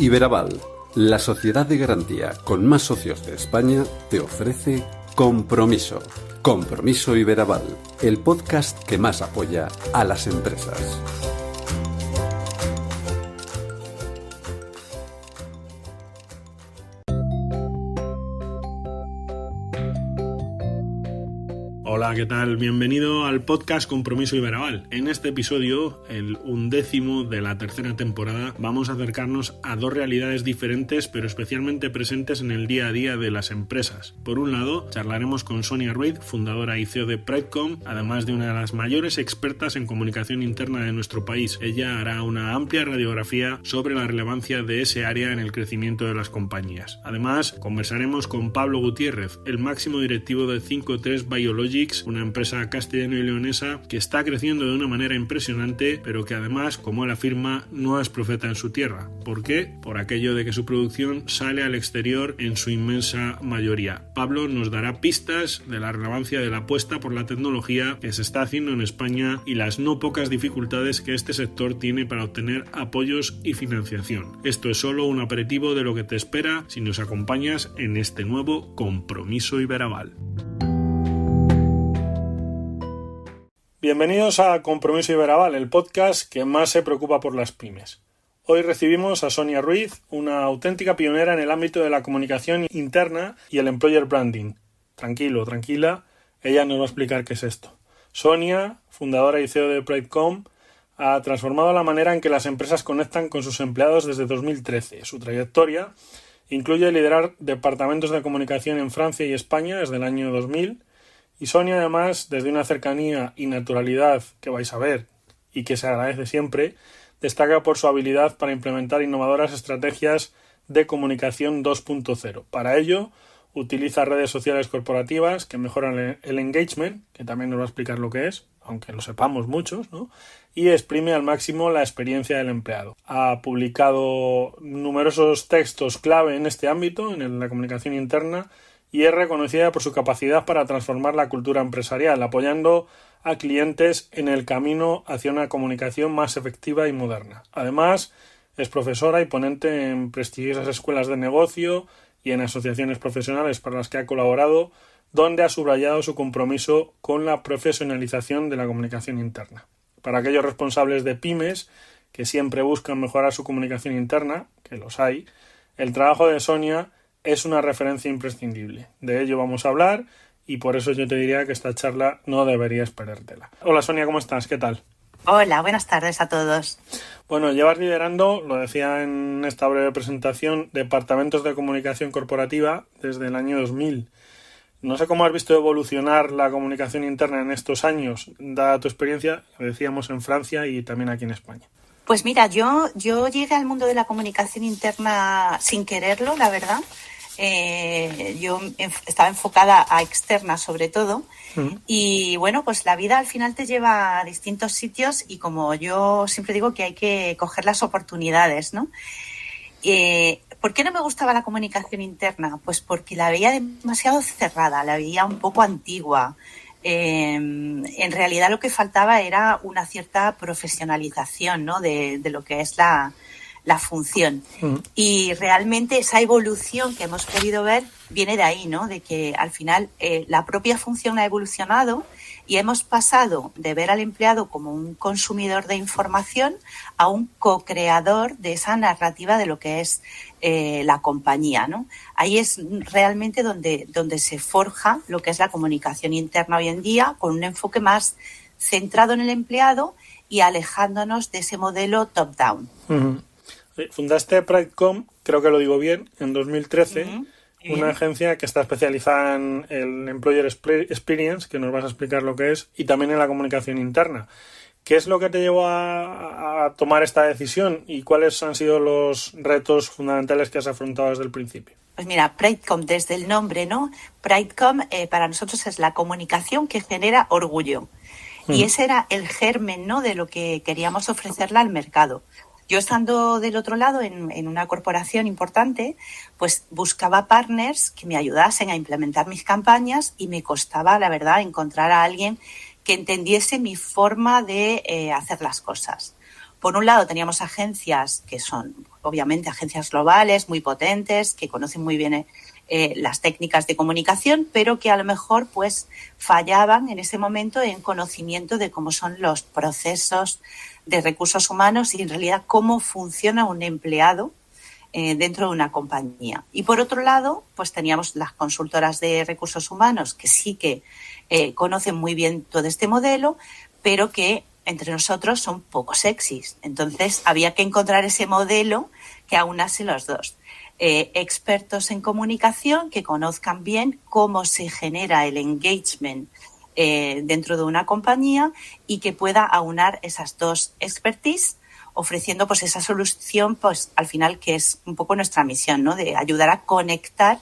Iberaval, la sociedad de garantía con más socios de España, te ofrece Compromiso. Compromiso Iberaval, el podcast que más apoya a las empresas. Hola, ¿qué tal? Bienvenido al podcast Compromiso Iberaval. En este episodio, el 11º de la tercera temporada, vamos a acercarnos a dos realidades diferentes, pero especialmente presentes en el día a día de las empresas. Por un lado, charlaremos con Sonia Ruiz, fundadora y CEO de Pridecom, además de una de las mayores expertas en comunicación interna de nuestro país. Ella hará una amplia radiografía sobre la relevancia de ese área en el crecimiento de las compañías. Además, conversaremos con Pablo Gutiérrez, el máximo directivo de 5-3 Biologics, una empresa castellano y leonesa que está creciendo de una manera impresionante, pero que además, como él afirma, no es profeta en su tierra. ¿Por qué? Por aquello de que su producción sale al exterior en su inmensa mayoría. Pablo nos dará pistas de la relevancia de la apuesta por la tecnología que se está haciendo en España y las no pocas dificultades que este sector tiene para obtener apoyos y financiación. Esto es solo un aperitivo de lo que te espera si nos acompañas en este nuevo Compromiso Iberaval. Bienvenidos a Compromiso Iberaval, el podcast que más se preocupa por las pymes. Hoy recibimos a Sonia Ruiz, una auténtica pionera en el ámbito de la comunicación interna y el employer branding. Tranquilo, tranquila, ella nos va a explicar qué es esto. Sonia, fundadora y CEO de Pridecom, ha transformado la manera en que las empresas conectan con sus empleados desde 2013. Su trayectoria incluye liderar departamentos de comunicación en Francia y España desde el año 2000, y Sonia, además, desde una cercanía y naturalidad que vais a ver y que se agradece siempre, destaca por su habilidad para implementar innovadoras estrategias de comunicación 2.0. Para ello, utiliza redes sociales corporativas que mejoran el engagement, que también nos va a explicar lo que es, aunque lo sepamos muchos, ¿no? Y exprime al máximo la experiencia del empleado. Ha publicado numerosos textos clave en este ámbito, en la comunicación interna, y es reconocida por su capacidad para transformar la cultura empresarial, apoyando a clientes en el camino hacia una comunicación más efectiva y moderna. Además, es profesora y ponente en prestigiosas escuelas de negocio y en asociaciones profesionales para las que ha colaborado, donde ha subrayado su compromiso con la profesionalización de la comunicación interna. Para aquellos responsables de pymes que siempre buscan mejorar su comunicación interna, que los hay, el trabajo de Sonia es una referencia imprescindible. De ello vamos a hablar y por eso yo te diría que esta charla no deberías perdértela. Hola Sonia, ¿cómo estás? ¿Qué tal? Hola, buenas tardes a todos. Bueno, llevas liderando, lo decía en esta breve presentación, departamentos de comunicación corporativa desde el año 2000. No sé cómo has visto evolucionar la comunicación interna en estos años, dada tu experiencia, lo decíamos, en Francia y también aquí en España. Pues mira, yo llegué al mundo de la comunicación interna sin quererlo, la verdad. Yo estaba enfocada a externa sobre todo y bueno, pues la vida al final te lleva a distintos sitios y como yo siempre digo que hay que coger las oportunidades, ¿no? ¿Por qué no me gustaba la comunicación interna? Pues porque la veía demasiado cerrada, la veía un poco antigua. En realidad lo que faltaba era una cierta profesionalización, ¿no? de lo que es la función. Y realmente esa evolución que hemos podido ver viene de ahí, ¿no? De que al final la propia función ha evolucionado y hemos pasado de ver al empleado como un consumidor de información a un co-creador de esa narrativa de lo que es la compañía, ¿no? Ahí es realmente donde se forja lo que es la comunicación interna hoy en día, con un enfoque más centrado en el empleado y alejándonos de ese modelo top-down. Fundaste Pridecom, creo que lo digo bien, en 2013, una agencia que está especializada en el Employer Experience, que nos vas a explicar lo que es, y también en la comunicación interna. ¿Qué es lo que te llevó a tomar esta decisión y cuáles han sido los retos fundamentales que has afrontado desde el principio? Pues mira, Pridecom, desde el nombre, ¿no? Pridecom para nosotros es la comunicación que genera orgullo. Y ese era el germen, ¿no? De lo que queríamos ofrecerle al mercado. Yo estando del otro lado en una corporación importante, pues buscaba partners que me ayudasen a implementar mis campañas y me costaba, la verdad, encontrar a alguien que entendiese mi forma de hacer las cosas. Por un lado teníamos agencias que son obviamente agencias globales muy potentes que conocen muy bien las técnicas de comunicación, pero que a lo mejor pues fallaban en ese momento en conocimiento de cómo son los procesos de recursos humanos y en realidad cómo funciona un empleado dentro de una compañía. Y por otro lado, pues teníamos las consultoras de recursos humanos que sí que conocen muy bien todo este modelo, pero que entre nosotros son poco sexys. Entonces había que encontrar ese modelo que aunase los dos. Expertos en comunicación que conozcan bien cómo se genera el engagement dentro de una compañía y que pueda aunar esas dos expertise, ofreciendo pues esa solución, pues al final que es un poco nuestra misión, ¿no? De ayudar a conectar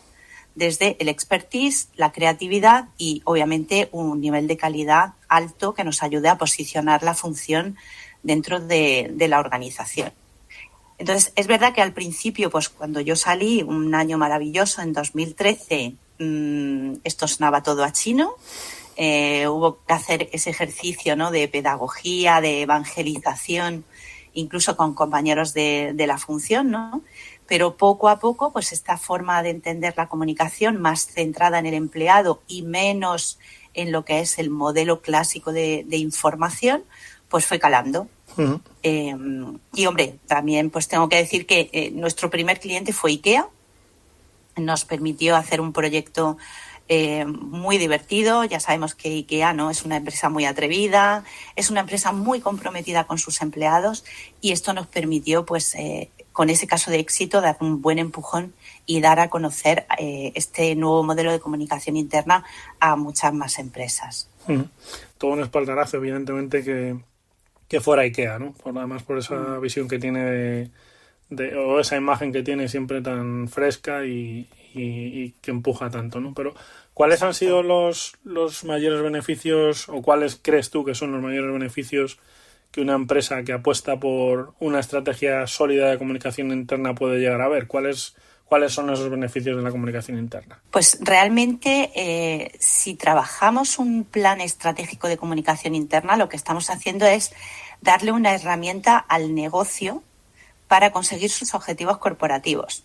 desde el expertise, la creatividad y obviamente un nivel de calidad alto que nos ayude a posicionar la función dentro de la organización. Entonces, es verdad que al principio, pues cuando yo salí, un año maravilloso, en 2013, esto sonaba todo a chino. Hubo que hacer ese ejercicio, ¿no? De pedagogía, de evangelización, incluso con compañeros de la función, ¿no? Pero poco a poco, pues esta forma de entender la comunicación más centrada en el empleado y menos en lo que es el modelo clásico de información, pues fue calando. Uh-huh. Y hombre, también pues tengo que decir que nuestro primer cliente fue IKEA. Nos permitió hacer un proyecto muy divertido. Ya sabemos que IKEA, ¿no?, es una empresa muy atrevida, es una empresa muy comprometida con sus empleados y esto nos permitió, pues, con ese caso de éxito, dar un buen empujón y dar a conocer este nuevo modelo de comunicación interna a muchas más empresas. Todo un espaldarazo, evidentemente, que fuera IKEA, ¿no? Además por esa visión que tiene o esa imagen que tiene siempre tan fresca y que empuja tanto, ¿no? Pero ¿cuáles han sido los mayores beneficios o cuáles crees tú que son los mayores beneficios que una empresa que apuesta por una estrategia sólida de comunicación interna puede llegar a ver? ¿Cuáles son esos beneficios de la comunicación interna? Pues realmente, si trabajamos un plan estratégico de comunicación interna, lo que estamos haciendo es darle una herramienta al negocio para conseguir sus objetivos corporativos.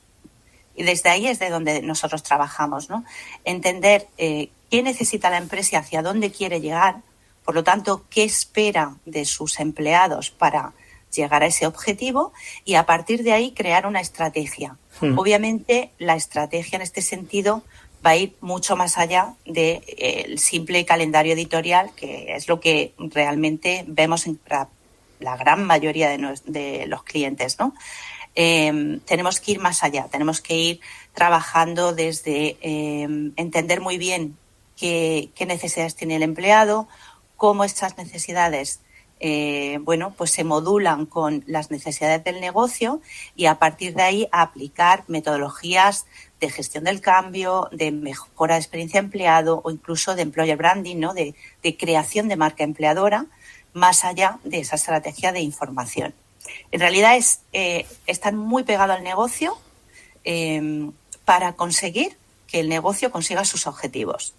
Y desde ahí es de donde nosotros trabajamos, ¿no? Entender qué necesita la empresa y hacia dónde quiere llegar, por lo tanto, qué espera de sus empleados para llegar a ese objetivo y a partir de ahí crear una estrategia. Obviamente, la estrategia en este sentido va a ir mucho más allá del simple calendario editorial, que es lo que realmente vemos en la gran mayoría de los clientes, ¿no? Tenemos que ir más allá, tenemos que ir trabajando desde entender muy bien qué necesidades tiene el empleado, cómo estas necesidades pues se modulan con las necesidades del negocio y a partir de ahí aplicar metodologías de gestión del cambio, de mejora de experiencia empleado o incluso de employer branding, ¿no? de creación de marca empleadora, más allá de esa estrategia de información. En realidad es estar muy pegado al negocio para conseguir que el negocio consiga sus objetivos.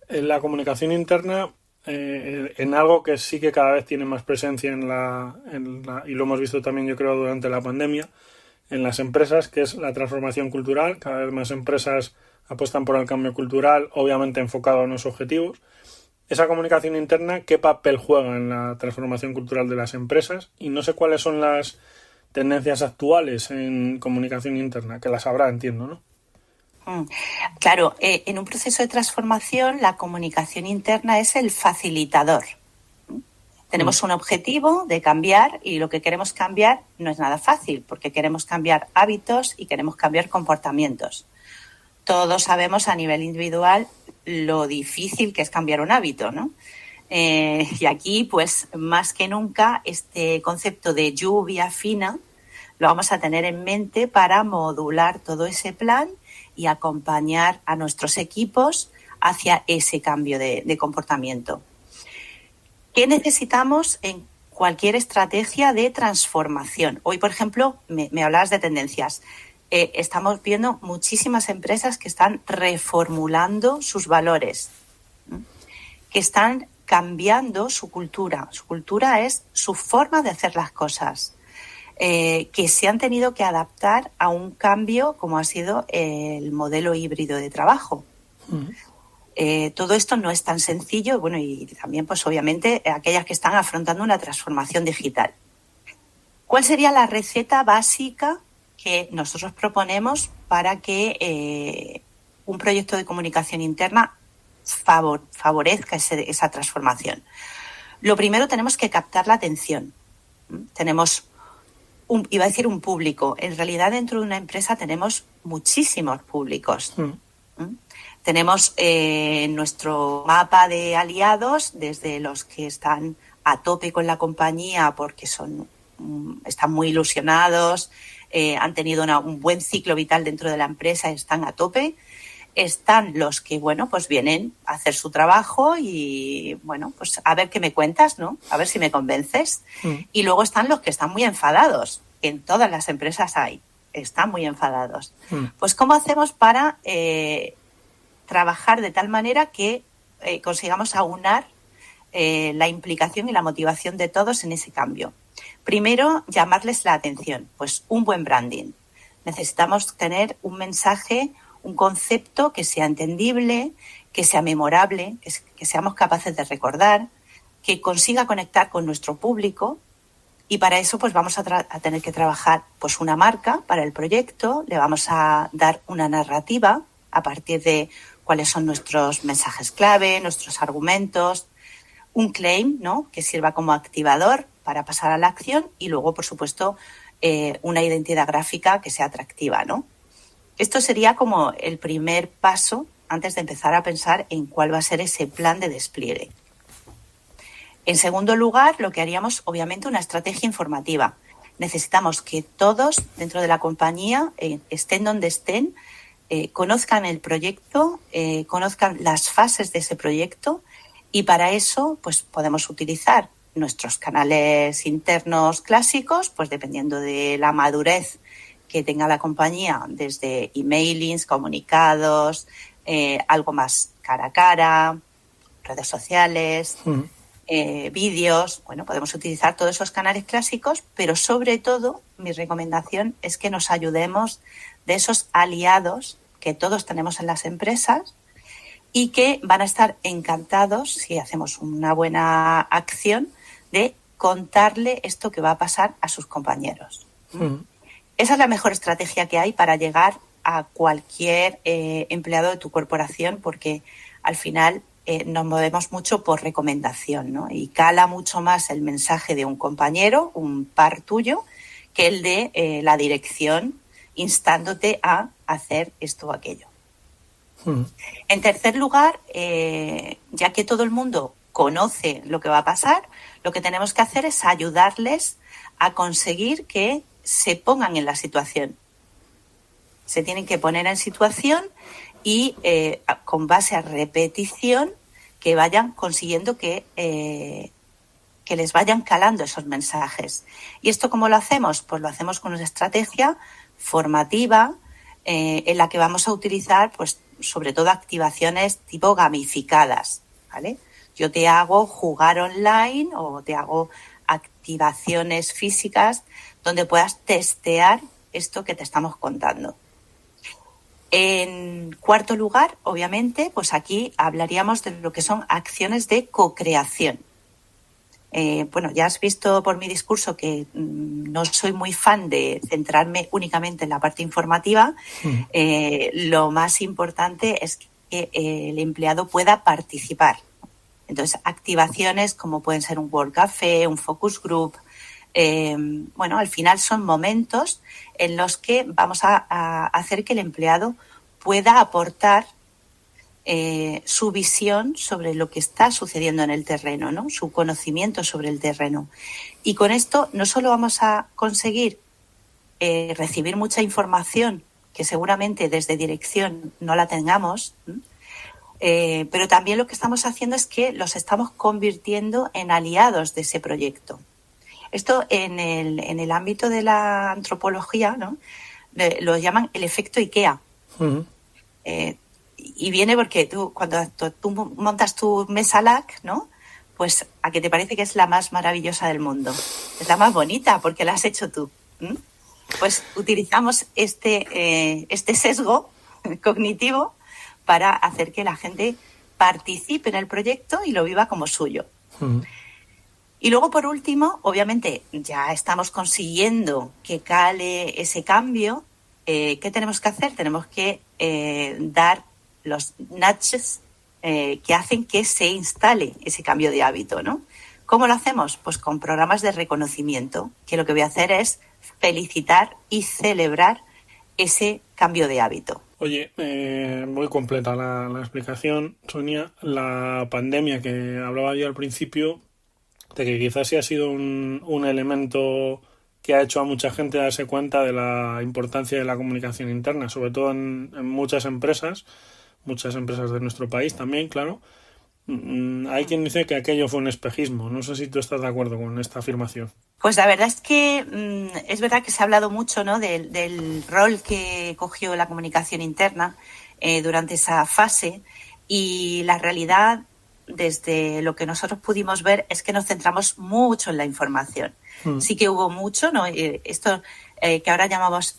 En la comunicación interna, en algo que sí que cada vez tiene más presencia y lo hemos visto también, yo creo, durante la pandemia, en las empresas, que es la transformación cultural. Cada vez más empresas apuestan por el cambio cultural, obviamente enfocado a unos objetivos. Esa comunicación interna, ¿qué papel juega en la transformación cultural de las empresas? Y no sé cuáles son las tendencias actuales en comunicación interna, que las habrá, entiendo, ¿no? Claro, en un proceso de transformación la comunicación interna es el facilitador. Tenemos un objetivo de cambiar y lo que queremos cambiar no es nada fácil porque queremos cambiar hábitos y queremos cambiar comportamientos. Todos sabemos a nivel individual lo difícil que es cambiar un hábito, ¿no? Y aquí, pues, más que nunca, este concepto de lluvia fina lo vamos a tener en mente para modular todo ese plan y acompañar a nuestros equipos hacia ese cambio de comportamiento. ¿Qué necesitamos en cualquier estrategia de transformación? Hoy, por ejemplo, me hablabas de tendencias. Estamos viendo muchísimas empresas que están reformulando sus valores, que están cambiando su cultura. Su cultura es su forma de hacer las cosas. que se han tenido que adaptar a un cambio como ha sido el modelo híbrido de trabajo. Todo esto no es tan sencillo, bueno, y también, pues obviamente, aquellas que están afrontando una transformación digital. ¿Cuál sería la receta básica que nosotros proponemos para que un proyecto de comunicación interna favorezca esa transformación? Lo primero, tenemos que captar la atención. Tenemos iba a decir un público. En realidad, dentro de una empresa tenemos muchísimos públicos. Tenemos nuestro mapa de aliados, desde los que están a tope con la compañía porque están muy ilusionados, han tenido un buen ciclo vital dentro de la empresa, están a tope. Están los que, bueno, pues vienen a hacer su trabajo y, bueno, pues a ver qué me cuentas, ¿no? A ver si me convences. Y luego están los que están muy enfadados. En todas las empresas están muy enfadados. Pues, ¿cómo hacemos para trabajar de tal manera que consigamos aunar la implicación y la motivación de todos en ese cambio? Primero, llamarles la atención. Pues un buen branding. Necesitamos tener un mensaje, un concepto que sea entendible, que sea memorable, que seamos capaces de recordar, que consiga conectar con nuestro público. Y para eso, pues vamos a tener que trabajar pues una marca para el proyecto, le vamos a dar una narrativa a partir de cuáles son nuestros mensajes clave, nuestros argumentos, un claim, ¿no?, que sirva como activador para pasar a la acción y luego, por supuesto, una identidad gráfica que sea atractiva, ¿no? Esto sería como el primer paso antes de empezar a pensar en cuál va a ser ese plan de despliegue. En segundo lugar, lo que haríamos, obviamente, una estrategia informativa. Necesitamos que todos dentro de la compañía, estén donde estén, conozcan el proyecto, conozcan las fases de ese proyecto y para eso pues podemos utilizar nuestros canales internos clásicos, pues dependiendo de la madurez que tenga la compañía, desde emailings, comunicados, algo más cara a cara, redes sociales, vídeos. Bueno, podemos utilizar todos esos canales clásicos, pero sobre todo mi recomendación es que nos ayudemos de esos aliados que todos tenemos en las empresas y que van a estar encantados, si hacemos una buena acción, de contarle esto que va a pasar a sus compañeros. Esa es la mejor estrategia que hay para llegar a cualquier empleado de tu corporación, porque al final nos movemos mucho por recomendación, ¿no? Y cala mucho más el mensaje de un compañero, un par tuyo, que el de la dirección instándote a hacer esto o aquello. En tercer lugar, ya que todo el mundo conoce lo que va a pasar, lo que tenemos que hacer es ayudarles a conseguir que se pongan en la situación. Se tienen que poner en situación y con base a repetición que vayan consiguiendo que les vayan calando esos mensajes. ¿Y esto cómo lo hacemos? Pues lo hacemos con una estrategia formativa en la que vamos a utilizar, pues, sobre todo activaciones tipo gamificadas, ¿vale? Yo te hago jugar online o te hago activaciones físicas donde puedas testear esto que te estamos contando. En cuarto lugar, obviamente, pues aquí hablaríamos de lo que son acciones de co-creación. Bueno, ya has visto por mi discurso que no soy muy fan de centrarme únicamente en la parte informativa. Lo más importante es que el empleado pueda participar. Entonces, activaciones como pueden ser un World Café, un Focus Group. Bueno, al final son momentos en los que vamos a hacer que el empleado pueda aportar su visión sobre lo que está sucediendo en el terreno, ¿no? Su conocimiento sobre el terreno. Y con esto no solo vamos a conseguir recibir mucha información, que seguramente desde dirección no la tengamos, pero también lo que estamos haciendo es que los estamos convirtiendo en aliados de ese proyecto. Esto en el ámbito de la antropología, ¿no?, lo llaman el efecto IKEA. Y viene porque cuando tú montas tu mesa LAC, ¿no?, pues a que te parece que es la más maravillosa del mundo. Es la más bonita porque la has hecho tú. Pues utilizamos este sesgo cognitivo para hacer que la gente participe en el proyecto y lo viva como suyo. Y luego, por último, obviamente ya estamos consiguiendo que cale ese cambio. ¿Qué tenemos que hacer? Tenemos que dar los nudges que hacen que se instale ese cambio de hábito, ¿no? ¿Cómo lo hacemos? Pues con programas de reconocimiento, que lo que voy a hacer es felicitar y celebrar ese cambio de hábito. Oye, muy completa la explicación, Sonia. La pandemia que hablaba yo al principio, de que quizás sí ha sido un elemento que ha hecho a mucha gente darse cuenta de la importancia de la comunicación interna, sobre todo en muchas empresas de nuestro país también, claro. Hay quien dice que aquello fue un espejismo. No sé si tú estás de acuerdo con esta afirmación. Pues la verdad es que es verdad que se ha hablado mucho, ¿no?, del rol que cogió la comunicación interna durante esa fase, y la realidad, desde lo que nosotros pudimos ver, es que nos centramos mucho en la información. Sí que hubo mucho, ¿no? Esto que ahora llamamos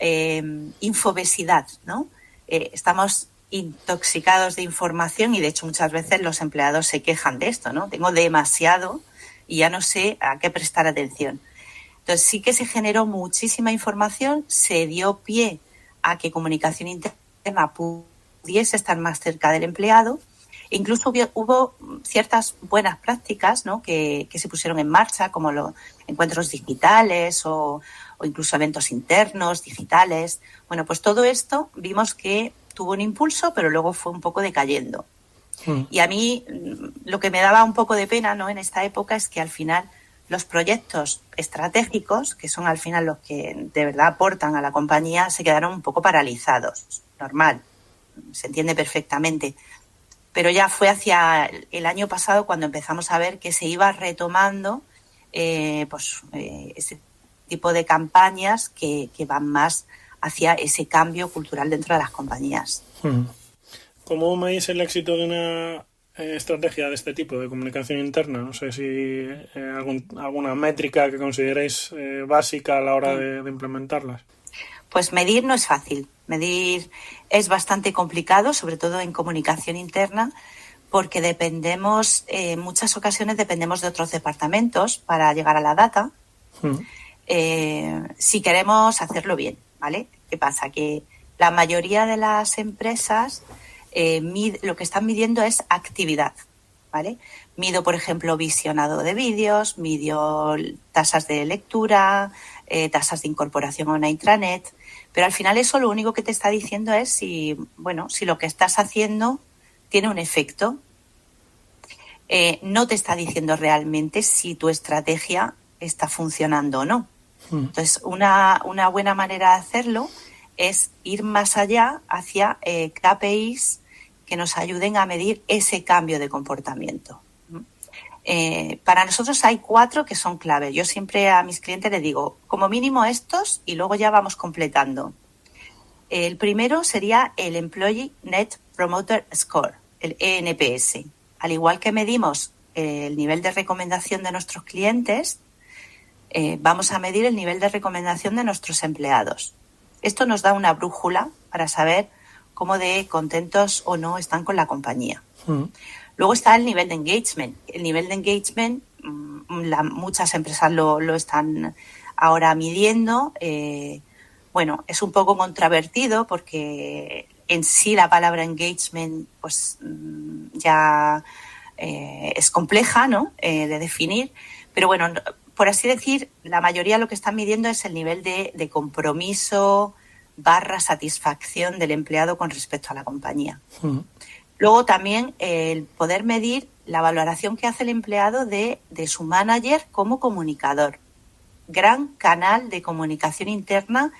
infobesidad, ¿no? Estamos intoxicados de información, y de hecho muchas veces los empleados se quejan de esto, ¿no? Tengo demasiado y ya no sé a qué prestar atención. Entonces sí que se generó muchísima información, se dio pie a que comunicación interna pudiese estar más cerca del empleado. Incluso hubo ciertas buenas prácticas, ¿no?, que se pusieron en marcha, como los encuentros digitales o incluso eventos internos digitales. Bueno, pues todo esto vimos que tuvo un impulso, pero luego fue un poco decayendo. Y a mí lo que me daba un poco de pena, ¿no?, en esta época, es que al final los proyectos estratégicos, que son al final los que de verdad aportan a la compañía, se quedaron un poco paralizados. Normal, se entiende perfectamente. Pero ya fue hacia el año pasado cuando empezamos a ver que se iba retomando ese tipo de campañas que van más hacia ese cambio cultural dentro de las compañías. ¿Cómo medís el éxito de una estrategia de este tipo de comunicación interna? No sé si alguna métrica que consideréis básica a la hora de implementarlas. Pues medir no es fácil. Medir es bastante complicado, sobre todo en comunicación interna, porque en muchas ocasiones dependemos de otros departamentos para llegar a la data. Si queremos hacerlo bien, ¿vale? ¿Qué pasa? Que la mayoría de las empresas lo que están midiendo es actividad, ¿vale? Mido, por ejemplo, visionado de vídeos, mido tasas de lectura, tasas de incorporación a una intranet, pero al final eso lo único que te está diciendo es si lo que estás haciendo tiene un efecto. No te está diciendo realmente si tu estrategia está funcionando o no. Entonces, una buena manera de hacerlo es ir más allá hacia KPIs que nos ayuden a medir ese cambio de comportamiento. Para nosotros hay 4 que son clave. Yo siempre a mis clientes les digo, como mínimo estos, y luego ya vamos completando. El primero sería el Employee Net Promoter Score, el ENPS. Al igual que medimos el nivel de recomendación de nuestros clientes, vamos a medir el nivel de recomendación de nuestros empleados. Esto nos da una brújula para saber cómo de contentos o no están con la compañía. Luego está el nivel de engagement. El nivel de engagement, muchas empresas lo están ahora midiendo. Es un poco controvertido porque en sí la palabra engagement pues ya es compleja, ¿no?, de definir. Pero bueno, por así decir, la mayoría lo que están midiendo es el nivel de compromiso / satisfacción del empleado con respecto a la compañía. Luego también el poder medir la valoración que hace el empleado de su manager como comunicador. Gran canal de comunicación interna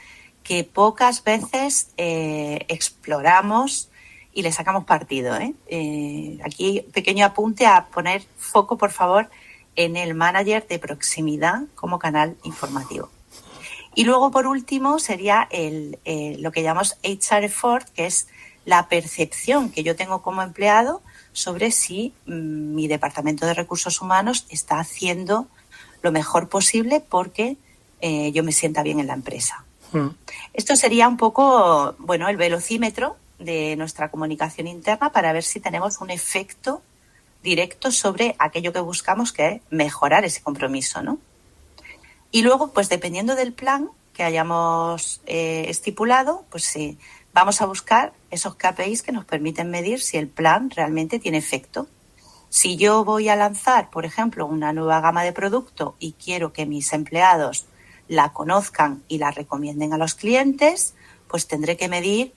que pocas veces exploramos y le sacamos partido. Aquí pequeño apunte a poner foco, por favor, en el manager de proximidad como canal informativo. Y luego, por último, sería lo que llamamos HR effort, que es la percepción que yo tengo como empleado sobre si mi departamento de recursos humanos está haciendo lo mejor posible porque yo me sienta bien en la empresa. Esto sería un poco, bueno, el velocímetro de nuestra comunicación interna para ver si tenemos un efecto directo sobre aquello que buscamos, que es mejorar ese compromiso, ¿no? Y luego, pues dependiendo del plan que hayamos estipulado, pues sí, vamos a buscar esos KPIs que nos permiten medir si el plan realmente tiene efecto. Si yo voy a lanzar, por ejemplo, una nueva gama de producto y quiero que mis empleados la conozcan y la recomienden a los clientes, pues tendré que medir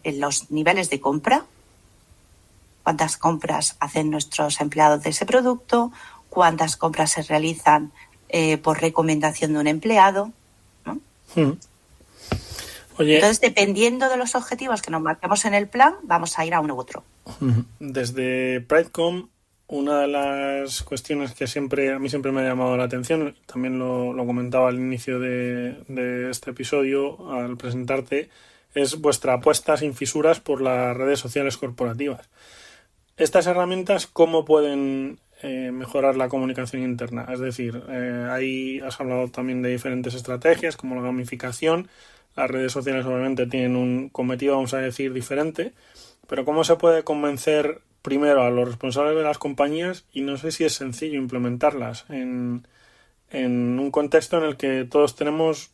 los niveles de compra, cuántas compras hacen nuestros empleados de ese producto, cuántas compras se realizan por recomendación de un empleado, ¿no? Oye, entonces, dependiendo de los objetivos que nos marquemos en el plan, vamos a ir a uno u otro. Desde Pridecom, una de las cuestiones que a mí siempre me ha llamado la atención, también lo comentaba al inicio de este episodio al presentarte, es vuestra apuesta sin fisuras por las redes sociales corporativas. Estas herramientas, ¿cómo pueden mejorar la comunicación interna? Es decir, ahí has hablado también de diferentes estrategias como la gamificación. Las redes sociales obviamente tienen un cometido, vamos a decir, diferente, pero ¿cómo se puede convencer primero a los responsables de las compañías? Y no sé si es sencillo implementarlas en un contexto en el que todos tenemos,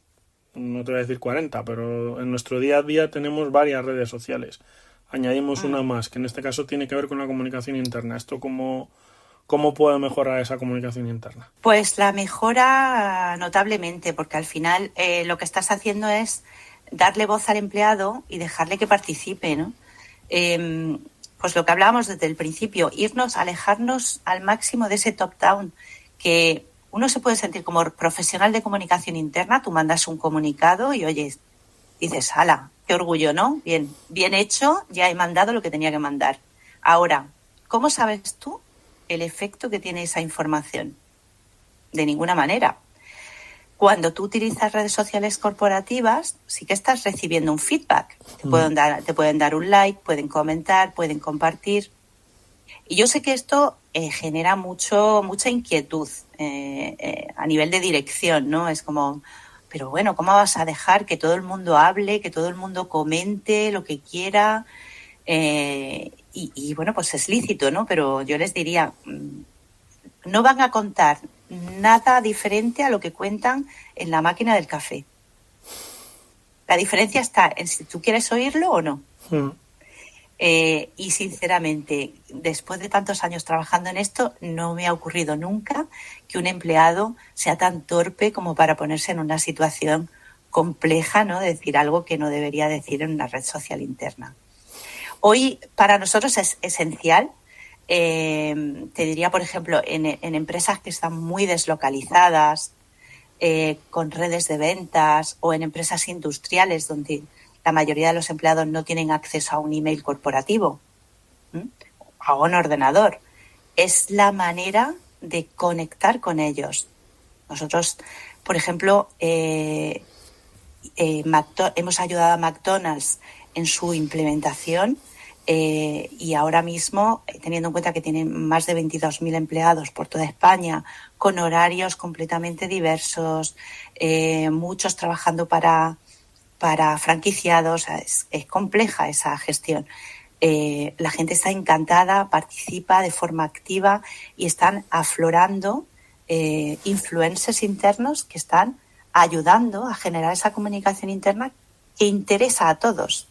no te voy a decir 40, pero en nuestro día a día tenemos varias redes sociales. Añadimos una más, que en este caso tiene que ver con la comunicación interna. ¿Esto cómo puede mejorar esa comunicación interna? Pues la mejora notablemente, porque al final lo que estás haciendo es darle voz al empleado y dejarle que participe, ¿no? Pues lo que hablábamos desde el principio, alejarnos al máximo de ese top-down, que uno se puede sentir como profesional de comunicación interna, tú mandas un comunicado y oyes, dices, ¡hala! ¡Qué orgullo!, ¿no? Bien hecho, ya he mandado lo que tenía que mandar. Ahora, ¿cómo sabes tú el efecto que tiene esa información? De ninguna manera. Cuando tú utilizas redes sociales corporativas, sí que estás recibiendo un feedback. Te pueden dar un like, pueden comentar, pueden compartir. Y yo sé que esto genera mucha inquietud a nivel de dirección, ¿no? Es como, pero bueno, ¿cómo vas a dejar que todo el mundo hable, que todo el mundo comente lo que quiera? Y bueno, pues es lícito, ¿no? Pero yo les diría, no van a contar nada diferente a lo que cuentan en la máquina del café. La diferencia está en si tú quieres oírlo o no. Y sinceramente, después de tantos años trabajando en esto, no me ha ocurrido nunca que un empleado sea tan torpe como para ponerse en una situación compleja, ¿no? De decir algo que no debería decir en una red social interna. Hoy para nosotros es esencial. Te diría, por ejemplo, en empresas que están muy deslocalizadas, con redes de ventas, o en empresas industriales donde la mayoría de los empleados no tienen acceso a un email corporativo, a un ordenador. Es la manera de conectar con ellos. Nosotros, por ejemplo, hemos ayudado a McDonald's en su implementación. Y ahora mismo, teniendo en cuenta que tienen más de 22.000 empleados por toda España, con horarios completamente diversos, muchos trabajando para franquiciados, es compleja esa gestión. La gente está encantada, participa de forma activa y están aflorando influencers internos que están ayudando a generar esa comunicación interna que interesa a todos.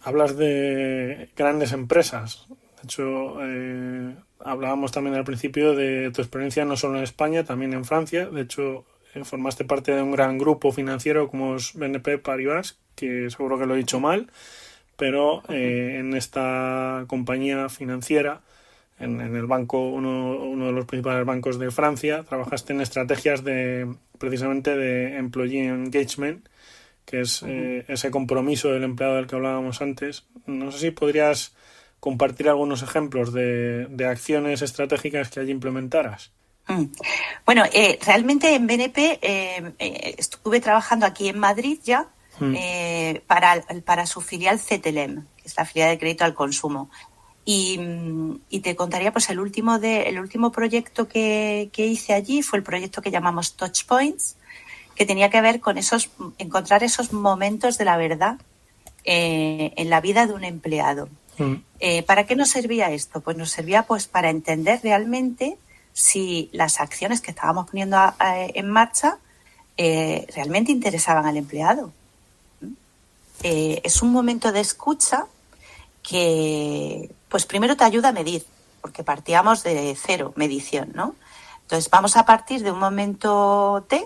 Hablas de grandes empresas. De hecho, hablábamos también al principio de tu experiencia no solo en España, también en Francia. De hecho, formaste parte de un gran grupo financiero como es BNP Paribas, que seguro que lo he dicho mal, pero en esta compañía financiera, en el banco, uno de los principales bancos de Francia, trabajaste en estrategias precisamente de employee engagement, que es ese compromiso del empleado del que hablábamos antes. No sé si podrías compartir algunos ejemplos de acciones estratégicas que allí implementaras. Bueno, realmente en BNP estuve trabajando aquí en Madrid ya para su filial CTLM, que es la filial de crédito al consumo. Y te contaría, pues el último proyecto que hice allí fue el proyecto que llamamos Touchpoints, que tenía que ver con encontrar esos momentos de la verdad en la vida de un empleado. ¿Para qué nos servía esto? Pues nos servía pues para entender realmente si las acciones que estábamos poniendo en marcha realmente interesaban al empleado. Es un momento de escucha que, pues primero te ayuda a medir, porque partíamos de cero, medición, ¿no? Entonces vamos a partir de un momento T,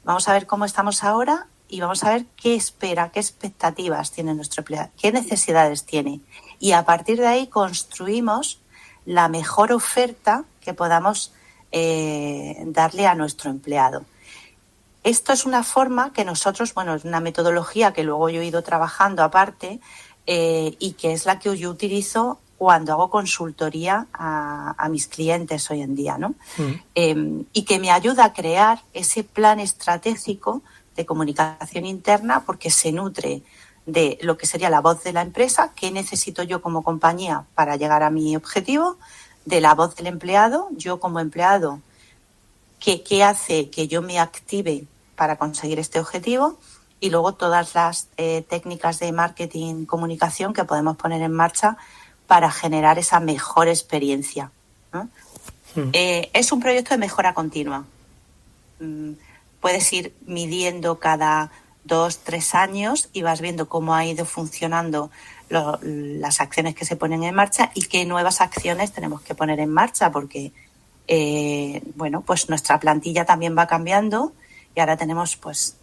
vamos a ver cómo estamos ahora y vamos a ver qué espera, qué expectativas tiene nuestro empleado, qué necesidades tiene. Y a partir de ahí construimos la mejor oferta que podamos darle a nuestro empleado. Esto es una forma que nosotros, es una metodología que luego yo he ido trabajando aparte y que es la que yo utilizo cuando hago consultoría a mis clientes hoy en día, ¿no? Y que me ayuda a crear ese plan estratégico de comunicación interna porque se nutre de lo que sería la voz de la empresa, qué necesito yo como compañía para llegar a mi objetivo, de la voz del empleado, yo como empleado, qué hace que yo me active para conseguir este objetivo y luego todas las técnicas de marketing, comunicación que podemos poner en marcha para generar esa mejor experiencia, ¿no? Es un proyecto de mejora continua. Puedes ir midiendo cada 2-3 años y vas viendo cómo ha ido funcionando las acciones que se ponen en marcha y qué nuevas acciones tenemos que poner en marcha porque, pues nuestra plantilla también va cambiando y ahora tenemos pues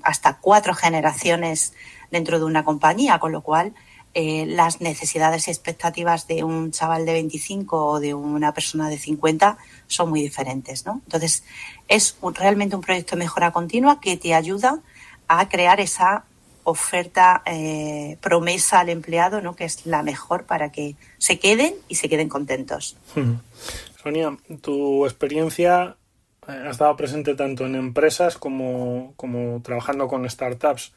hasta 4 generaciones dentro de una compañía, con lo cual las necesidades y expectativas de un chaval de 25 o de una persona de 50 son muy diferentes, ¿no? Entonces, es realmente un proyecto de mejora continua que te ayuda a crear esa oferta promesa al empleado, ¿no? Que es la mejor para que se queden contentos. Sonia, tu experiencia ha estado presente tanto en empresas como trabajando con startups.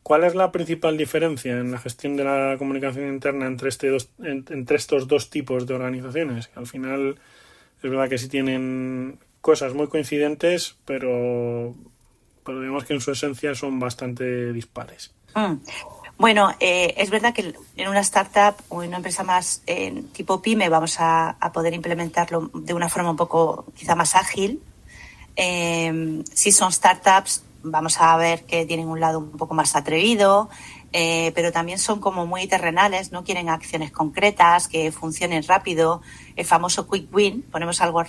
¿Cuál es la principal diferencia en la gestión de la comunicación interna entre estos dos tipos de organizaciones? Al final es verdad que sí tienen cosas muy coincidentes, pero digamos que en su esencia son bastante dispares. Bueno, es verdad que en una startup o en una empresa más tipo PYME vamos a poder implementarlo de una forma un poco quizá más ágil. Si son startups vamos a ver que tienen un lado un poco más atrevido, pero también son como muy terrenales, no quieren acciones concretas, que funcionen rápido, el famoso quick win, ponemos algo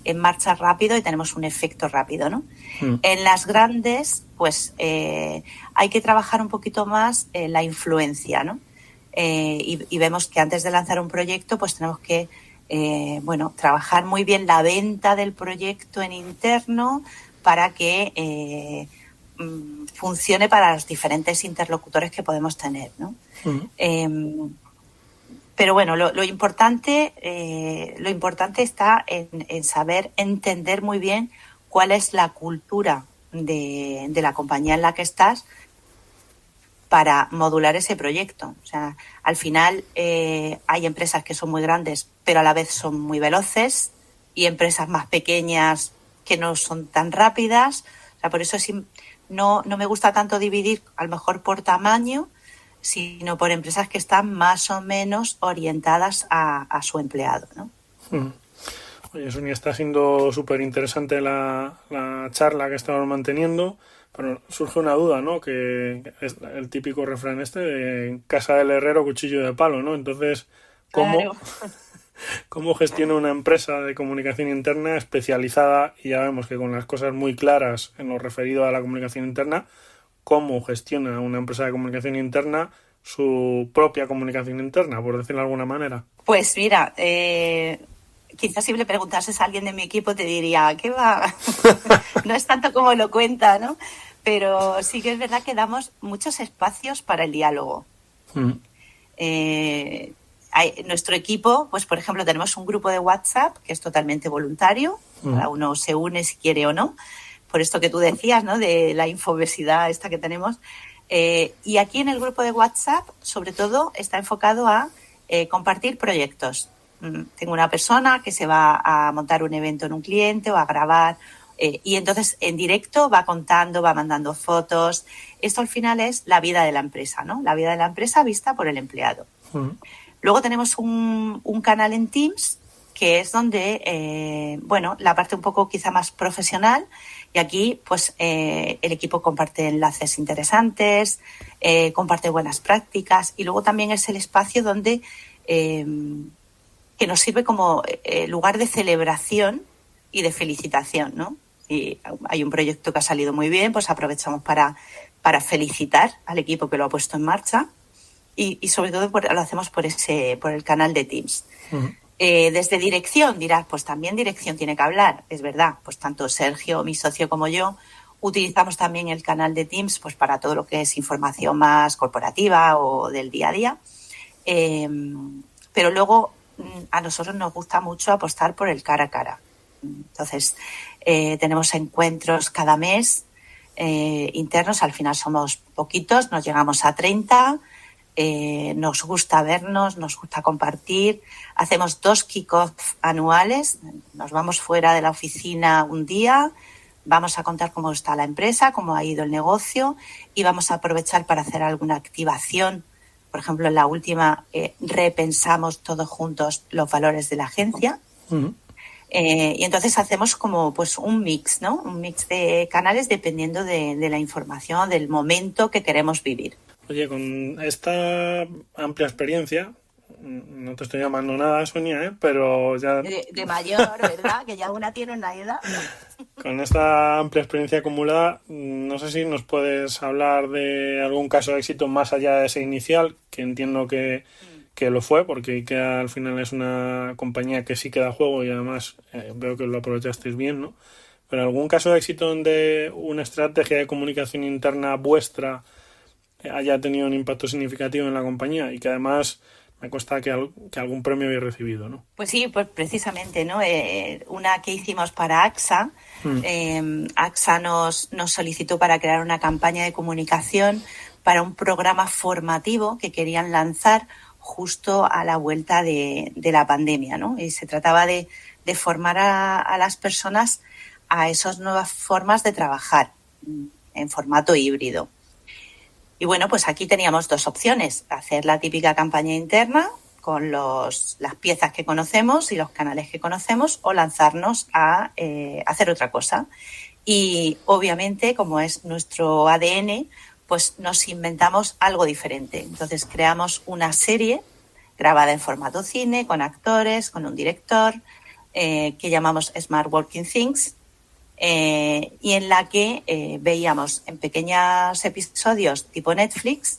en marcha rápido y tenemos un efecto rápido, ¿no? En las grandes, pues hay que trabajar un poquito más la influencia, ¿no? Y vemos que antes de lanzar un proyecto, pues tenemos que trabajar muy bien la venta del proyecto en interno para que funcione para los diferentes interlocutores que podemos tener, ¿no? Pero bueno, lo importante está en saber entender muy bien cuál es la cultura de la compañía en la que estás para modular ese proyecto. O sea, al final hay empresas que son muy grandes, pero a la vez son muy veloces, y empresas más pequeñas que no son tan rápidas. O sea, por eso no me gusta tanto dividir, a lo mejor por tamaño, sino por empresas que están más o menos orientadas a su empleado, ¿no? Oye, Sonia, está siendo súper interesante la charla que estamos manteniendo, pero surge una duda, ¿no? Que es el típico refrán de en casa del herrero, cuchillo de palo, ¿no? Entonces, ¿cómo gestiona una empresa de comunicación interna especializada? Y ya vemos que con las cosas muy claras en lo referido a la comunicación interna, ¿cómo gestiona una empresa de comunicación interna su propia comunicación interna, por decirlo de alguna manera? Pues mira, quizás si le preguntases a alguien de mi equipo te diría, ¿qué va? No es tanto como lo cuenta, ¿no? Pero sí que es verdad que damos muchos espacios para el diálogo. Nuestro equipo, pues por ejemplo, tenemos un grupo de WhatsApp que es totalmente voluntario, cada uno se une si quiere o no, por esto que tú decías, ¿no? De la infobesidad esta que tenemos. Y aquí en el grupo de WhatsApp, sobre todo, está enfocado a compartir proyectos. Tengo una persona que se va a montar un evento en un cliente o a grabar y entonces en directo va contando, va mandando fotos. Esto al final es la vida de la empresa, ¿no? La vida de la empresa vista por el empleado. Luego tenemos un canal en Teams que es donde, la parte un poco quizá más profesional y aquí pues el equipo comparte enlaces interesantes, comparte buenas prácticas y luego también es el espacio donde que nos sirve como lugar de celebración y de felicitación, ¿no? Si hay un proyecto que ha salido muy bien, pues aprovechamos para felicitar al equipo que lo ha puesto en marcha y sobre todo lo hacemos por el canal de Teams. Desde dirección, dirás, pues también dirección tiene que hablar, es verdad, pues tanto Sergio, mi socio, como yo, utilizamos también el canal de Teams pues para todo lo que es información más corporativa o del día a día, pero luego a nosotros nos gusta mucho apostar por el cara a cara. Entonces, tenemos encuentros cada mes internos, al final somos poquitos, nos llegamos a 30. Nos gusta vernos, nos gusta compartir. Hacemos 2 kick-off anuales. Nos vamos fuera de la oficina un día, vamos a contar cómo está la empresa, cómo ha ido el negocio y vamos a aprovechar para hacer alguna activación. Por ejemplo, en la última repensamos todos juntos los valores de la agencia. Y entonces hacemos como pues un mix, ¿no? Un mix de canales dependiendo de la información, del momento que queremos vivir. Oye, con esta amplia experiencia, no te estoy llamando nada, Sonia, pero ya... De mayor, ¿verdad? Que ya una tiene una edad. Con esta amplia experiencia acumulada, no sé si nos puedes hablar de algún caso de éxito más allá de ese inicial, que entiendo que lo fue, porque IKEA al final es una compañía que sí queda juego y además veo que lo aprovechasteis bien, ¿no? Pero algún caso de éxito donde una estrategia de comunicación interna vuestra haya tenido un impacto significativo en la compañía y que además me consta que algún premio habéis recibido, ¿no? Pues sí, pues precisamente, ¿no? Una que hicimos para AXA. AXA nos solicitó para crear una campaña de comunicación para un programa formativo que querían lanzar justo a la vuelta de la pandemia, ¿no? Y se trataba de formar a las personas a esas nuevas formas de trabajar en formato híbrido. Y bueno, pues aquí teníamos 2 opciones: hacer la típica campaña interna con las piezas que conocemos y los canales que conocemos, o lanzarnos a hacer otra cosa. Y obviamente, como es nuestro ADN, pues nos inventamos algo diferente. Entonces creamos una serie grabada en formato cine, con actores, con un director, que llamamos Smart Working Things, y en la que veíamos en pequeños episodios tipo Netflix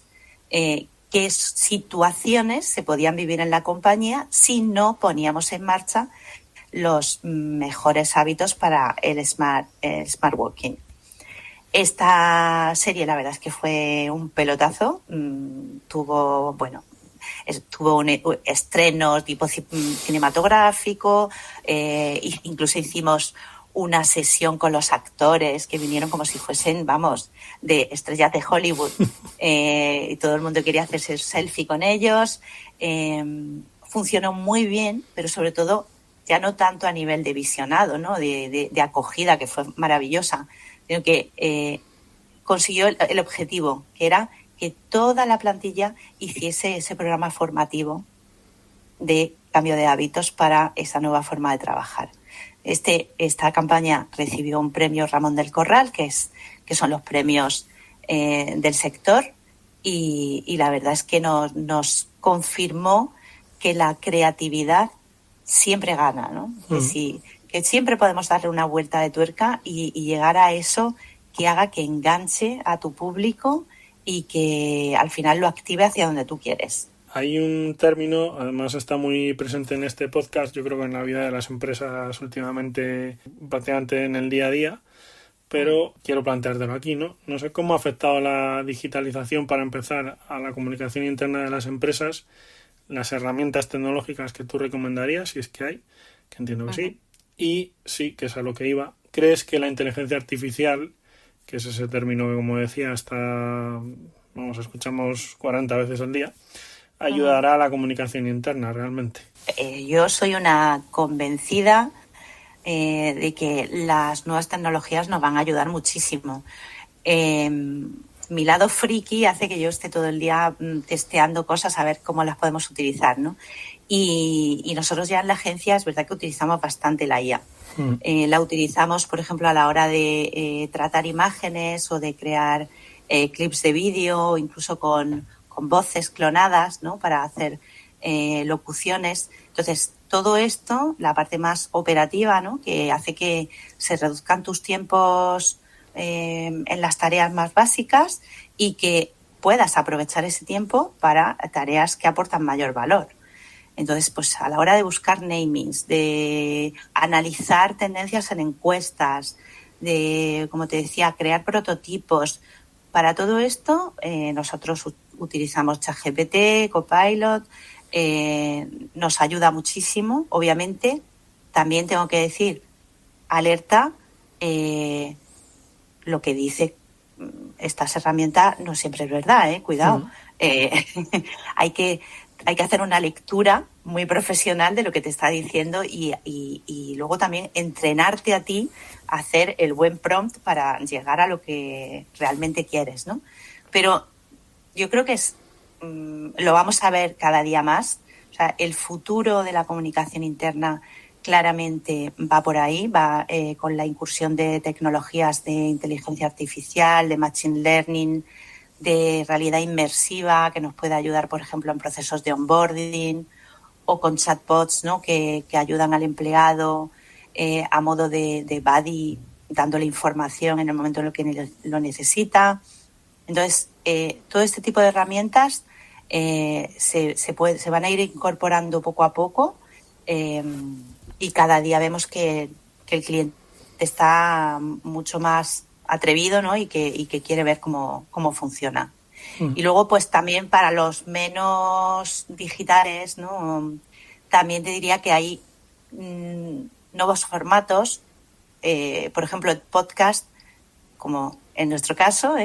qué situaciones se podían vivir en la compañía si no poníamos en marcha los mejores hábitos para el Smart Working. Esta serie la verdad es que fue un pelotazo, tuvo un estreno tipo cinematográfico, incluso hicimos una sesión con los actores que vinieron como si fuesen, de estrellas de Hollywood, y todo el mundo quería hacerse selfie con ellos. Funcionó muy bien, pero sobre todo ya no tanto a nivel de visionado, ¿no? de acogida, que fue maravillosa, sino que consiguió el objetivo, que era que toda la plantilla hiciese ese programa formativo de cambio de hábitos para esa nueva forma de trabajar. Esta campaña recibió un premio Ramón del Corral, que son los premios del sector, y la verdad es que nos confirmó que la creatividad siempre gana, ¿no? Que siempre podemos darle una vuelta de tuerca y llegar a eso que haga que enganche a tu público y que al final lo active hacia donde tú quieres. Hay un término, además está muy presente en este podcast, yo creo que en la vida de las empresas últimamente, prácticamente en el día a día, pero quiero planteártelo aquí, ¿no? No sé cómo ha afectado la digitalización, para empezar, a la comunicación interna de las empresas, las herramientas tecnológicas que tú recomendarías, si es que hay, que entiendo que sí, y sí, que es a lo que iba. ¿Crees que la inteligencia artificial, que es ese término que, como decía, escuchamos 40 veces al día, ayudará a la comunicación interna realmente. Yo soy una convencida de que las nuevas tecnologías nos van a ayudar muchísimo. Mi lado friki hace que yo esté todo el día testeando cosas a ver cómo las podemos utilizar, ¿no? Y nosotros ya en la agencia es verdad que utilizamos bastante la IA. La utilizamos, por ejemplo, a la hora de tratar imágenes o de crear clips de vídeo, incluso con voces clonadas, ¿no? Para hacer locuciones. Entonces, todo esto, la parte más operativa, ¿no? Que hace que se reduzcan tus tiempos en las tareas más básicas y que puedas aprovechar ese tiempo para tareas que aportan mayor valor. Entonces, pues a la hora de buscar namings, de analizar tendencias en encuestas, de, como te decía, crear prototipos, para todo esto nosotros utilizamos ChatGPT, Copilot, nos ayuda muchísimo, obviamente. También tengo que decir, alerta, lo que dice estas herramientas no siempre es verdad, cuidado. Hay que hacer una lectura muy profesional de lo que te está diciendo y luego también entrenarte a ti a hacer el buen prompt para llegar a lo que realmente quieres, ¿no? Pero yo creo que lo vamos a ver cada día más. O sea, el futuro de la comunicación interna claramente va por ahí, va con la incursión de tecnologías de inteligencia artificial, de machine learning, de realidad inmersiva que nos puede ayudar, por ejemplo, en procesos de onboarding o con chatbots, ¿no? que ayudan al empleado a modo de buddy, dándole información en el momento en el que lo necesita. Entonces, todo este tipo de herramientas se van a ir incorporando poco a poco y cada día vemos que el cliente está mucho más atrevido, ¿no? y que quiere ver cómo funciona. Y luego, pues también para los menos digitales, ¿no? También te diría que hay nuevos formatos, por ejemplo, el podcast, como en nuestro caso,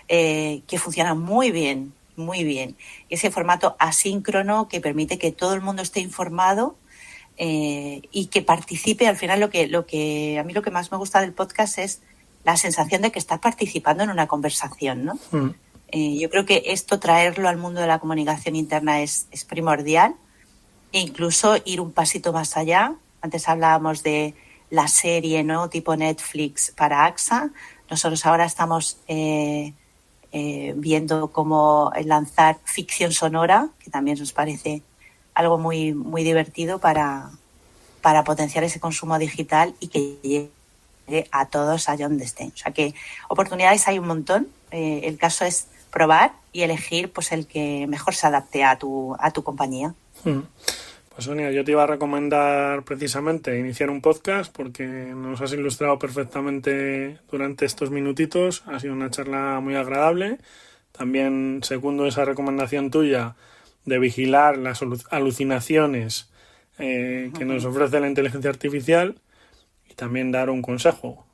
que funcionan muy bien. Ese formato asíncrono que permite que todo el mundo esté informado y que participe. Al final, a mí lo que más me gusta del podcast es la sensación de que estás participando en una conversación, ¿no? Yo creo que esto, traerlo al mundo de la comunicación interna es primordial, e incluso ir un pasito más allá. Antes hablábamos de la serie, ¿no? Tipo Netflix para AXA. Nosotros ahora estamos viendo cómo lanzar ficción sonora, que también nos parece algo muy, muy divertido para potenciar ese consumo digital y que llegue a todos allá donde estén. O sea que oportunidades hay un montón. El caso es probar y elegir pues el que mejor se adapte a tu compañía. Pues Sonia, yo te iba a recomendar precisamente iniciar un podcast porque nos has ilustrado perfectamente durante estos minutitos. Ha sido una charla muy agradable. También segundo esa recomendación tuya de vigilar las alucinaciones que nos ofrece la inteligencia artificial y también dar un consejo.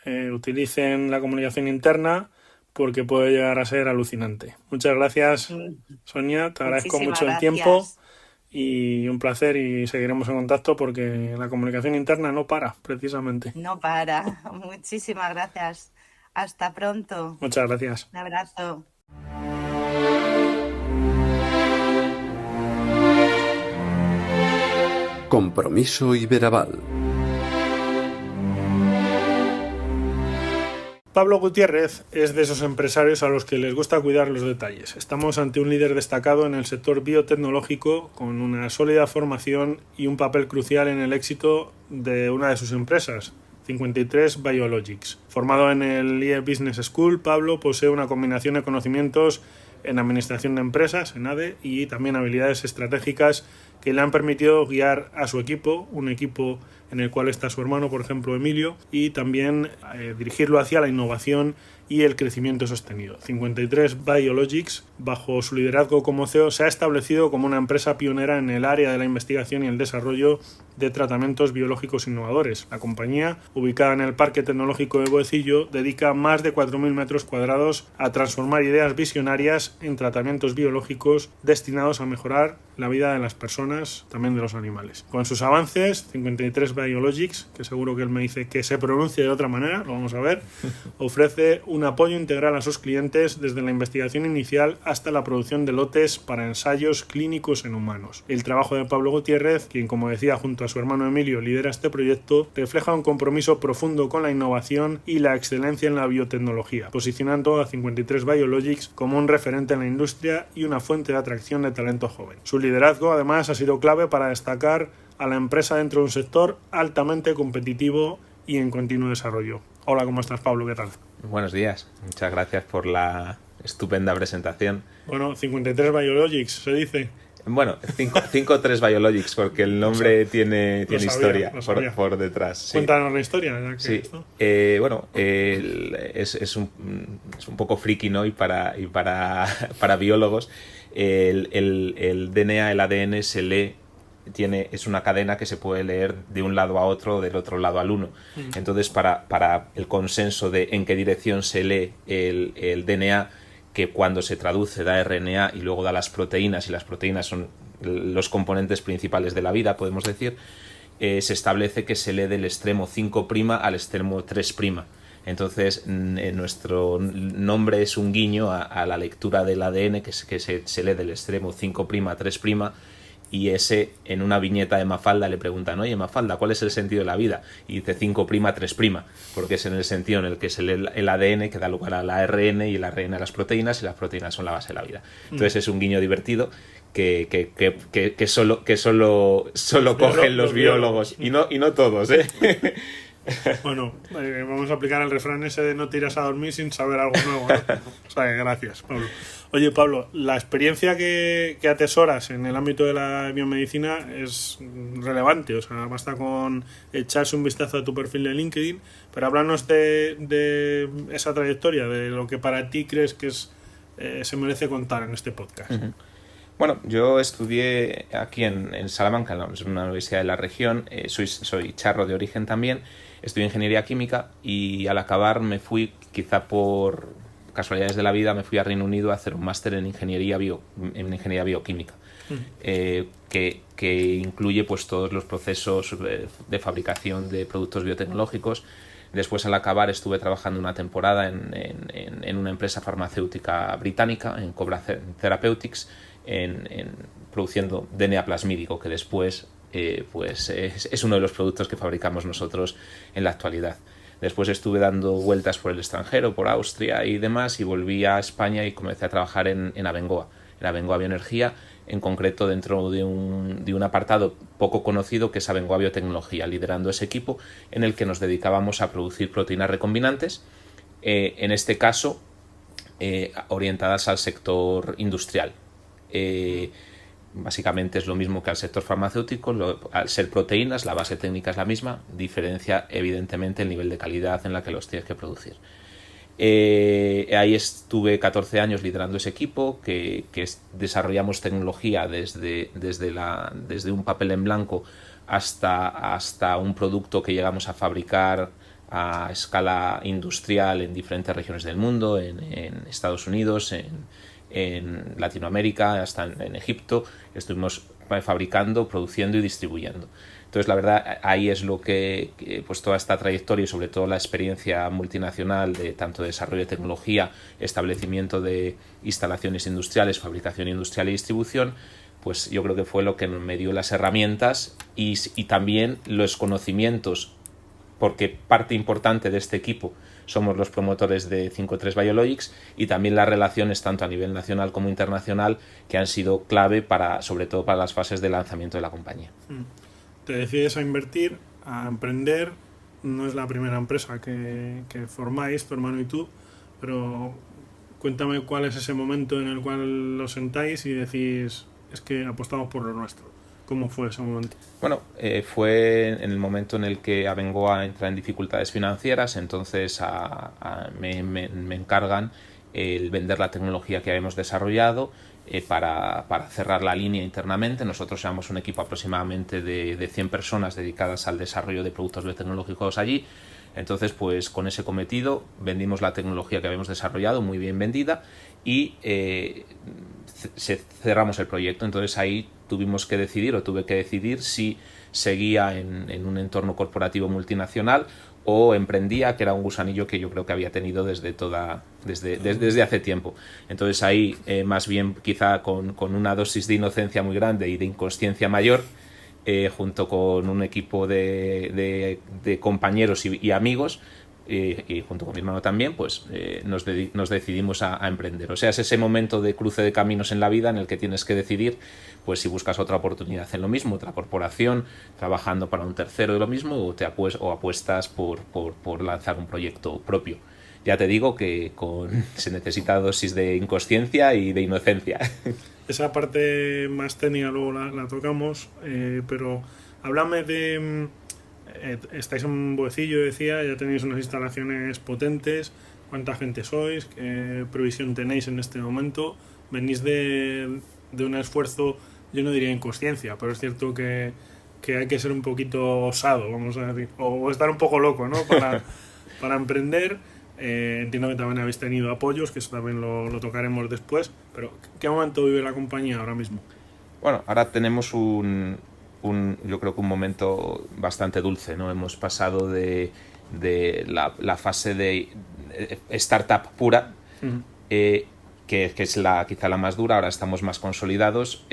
Utilicen la comunicación interna porque puede llegar a ser alucinante. Muchas gracias, Sonia. Te agradezco mucho el tiempo. Y un placer, y seguiremos en contacto porque la comunicación interna no para, precisamente. No para. Muchísimas gracias. Hasta pronto. Muchas gracias. Un abrazo. Compromiso Iberaval. Pablo Gutiérrez es de esos empresarios a los que les gusta cuidar los detalles. Estamos ante un líder destacado en el sector biotecnológico con una sólida formación y un papel crucial en el éxito de una de sus empresas, 53 Biologics. Formado en el IE Business School, Pablo posee una combinación de conocimientos en administración de empresas, en ADE, y también habilidades estratégicas que le han permitido guiar a su equipo, un equipo en el cual está su hermano, por ejemplo, Emilio, y también dirigirlo hacia la innovación y el crecimiento sostenido. 53 Biologics, bajo su liderazgo como CEO, se ha establecido como una empresa pionera en el área de la investigación y el desarrollo de tratamientos biológicos innovadores. La compañía, ubicada en el Parque Tecnológico de Boecillo, dedica más de 4.000 metros cuadrados a transformar ideas visionarias en tratamientos biológicos destinados a mejorar la vida de las personas, también de los animales. Con sus avances, 53 Biologics, que seguro que él me dice que se pronuncia de otra manera, lo vamos a ver, ofrece un apoyo integral a sus clientes desde la investigación inicial hasta la producción de lotes para ensayos clínicos en humanos. El trabajo de Pablo Gutiérrez, quien, como decía, junto a su hermano Emilio lidera este proyecto, refleja un compromiso profundo con la innovación y la excelencia en la biotecnología, posicionando a 53 Biologics como un referente en la industria y una fuente de atracción de talento joven. Su liderazgo, además, ha sido clave para destacar a la empresa dentro de un sector altamente competitivo y en continuo desarrollo. Hola, ¿cómo estás, Pablo? ¿Qué tal? Buenos días. Muchas gracias por la estupenda presentación. Bueno, 53 Biologics, se dice. Bueno, 53 Biologics, porque el nombre tiene historia por detrás. Sí. Cuéntanos la historia. Ya que sí. Es un poco friki, ¿no? Y para biólogos, el DNA, el ADN se lee, es una cadena que se puede leer de un lado a otro, del otro lado al uno. Entonces, para el consenso de en qué dirección se lee el DNA, que cuando se traduce da RNA y luego da las proteínas, y las proteínas son los componentes principales de la vida, podemos decir, se establece que se lee del extremo 5' al extremo 3'. Entonces, nuestro nombre es un guiño a la lectura del ADN que se lee del extremo 5' a 3', y ese, en una viñeta de Mafalda le preguntan: oye, Mafalda, ¿cuál es el sentido de la vida? Y dice 5' a 3', porque es en el sentido en el que se lee el ADN que da lugar al ARN, y el ARN a las proteínas, y las proteínas son la base de la vida. Entonces es un guiño divertido que solo cogen los biólogos, y no todos, ¿eh? Bueno, vamos a aplicar el refrán ese de no tiras a dormir sin saber algo nuevo, ¿no? O sea, gracias, Pablo. Oye, Pablo, la experiencia que atesoras en el ámbito de la biomedicina es relevante, o sea, basta con echarse un vistazo a tu perfil de LinkedIn, pero háblanos de esa trayectoria, de lo que para ti crees que se merece contar en este podcast. Uh-huh. Bueno, yo estudié aquí en Salamanca, en una universidad de la región, soy charro de origen también, estudié ingeniería química, y al acabar me fui, quizá por casualidades de la vida, me fui a Reino Unido a hacer un máster en ingeniería bioquímica, que incluye pues todos los procesos de fabricación de productos biotecnológicos. Después, al acabar, estuve trabajando una temporada en una empresa farmacéutica británica, en Cobra Therapeutics, produciendo DNA plasmídico, que después pues es uno de los productos que fabricamos nosotros en la actualidad. Después estuve dando vueltas por el extranjero, por Austria y demás, y volví a España y comencé a trabajar en Abengoa Bioenergía, en concreto dentro de un apartado poco conocido que es Abengoa Biotecnología, liderando ese equipo en el que nos dedicábamos a producir proteínas recombinantes, en este caso orientadas al sector industrial. Básicamente es lo mismo que al sector farmacéutico. Al ser proteínas, la base técnica es la misma, diferencia evidentemente el nivel de calidad en la que los tienes que producir. Ahí estuve 14 años liderando ese equipo, que desarrollamos tecnología desde un papel en blanco hasta un producto que llegamos a fabricar a escala industrial en diferentes regiones del mundo, en Estados Unidos, en Latinoamérica, hasta en Egipto. Estuvimos fabricando, produciendo y distribuyendo. Entonces, la verdad, ahí es lo que pues toda esta trayectoria, y sobre todo la experiencia multinacional de tanto desarrollo de tecnología, establecimiento de instalaciones industriales, fabricación industrial y distribución, pues yo creo que fue lo que me dio las herramientas y también los conocimientos, porque parte importante de este equipo somos los promotores de 53 Biologics, y también las relaciones tanto a nivel nacional como internacional, que han sido clave sobre todo para las fases de lanzamiento de la compañía. Te decides a invertir, a emprender. No es la primera empresa que formáis, tu hermano y tú, pero cuéntame cuál es ese momento en el cual lo sentáis y decís: es que apostamos por lo nuestro. ¿Cómo fue ese momento? Bueno, fue en el momento en el que Abengoa entra en dificultades financieras. Entonces me encargan el vender la tecnología que habíamos desarrollado, para cerrar la línea internamente. Nosotros éramos un equipo aproximadamente de 100 personas dedicadas al desarrollo de productos biotecnológicos allí. Entonces, pues con ese cometido vendimos la tecnología que habíamos desarrollado, muy bien vendida, y cerramos el proyecto. Entonces ahí tuve que decidir si seguía en un entorno corporativo multinacional o emprendía, que era un gusanillo que yo creo que había tenido desde hace tiempo. Entonces ahí, más bien quizá con una dosis de inocencia muy grande y de inconsciencia mayor, junto con un equipo de compañeros y amigos, y junto con mi hermano también, pues nos decidimos a emprender. O sea, es ese momento de cruce de caminos en la vida en el que tienes que decidir pues si buscas otra oportunidad en lo mismo, otra corporación, trabajando para un tercero de lo mismo, o apuestas por lanzar un proyecto propio. Ya te digo que se necesita dosis de inconsciencia y de inocencia. Esa parte más técnica luego la tocamos, pero háblame de... estáis en un Boecillo, decía, ya tenéis unas instalaciones potentes. ¿Cuánta gente sois? ¿Qué previsión tenéis en este momento? Venís de un esfuerzo, yo no diría inconsciencia, pero es cierto que hay que ser un poquito osado, vamos a decir, o estar un poco loco, ¿no? Para emprender. Entiendo que también habéis tenido apoyos, que eso también lo tocaremos después, pero ¿qué momento vive la compañía ahora mismo? Bueno, ahora tenemos yo creo que un momento bastante dulce, ¿no? Hemos pasado de la fase de startup pura, que es quizá la más dura. Ahora estamos más consolidados.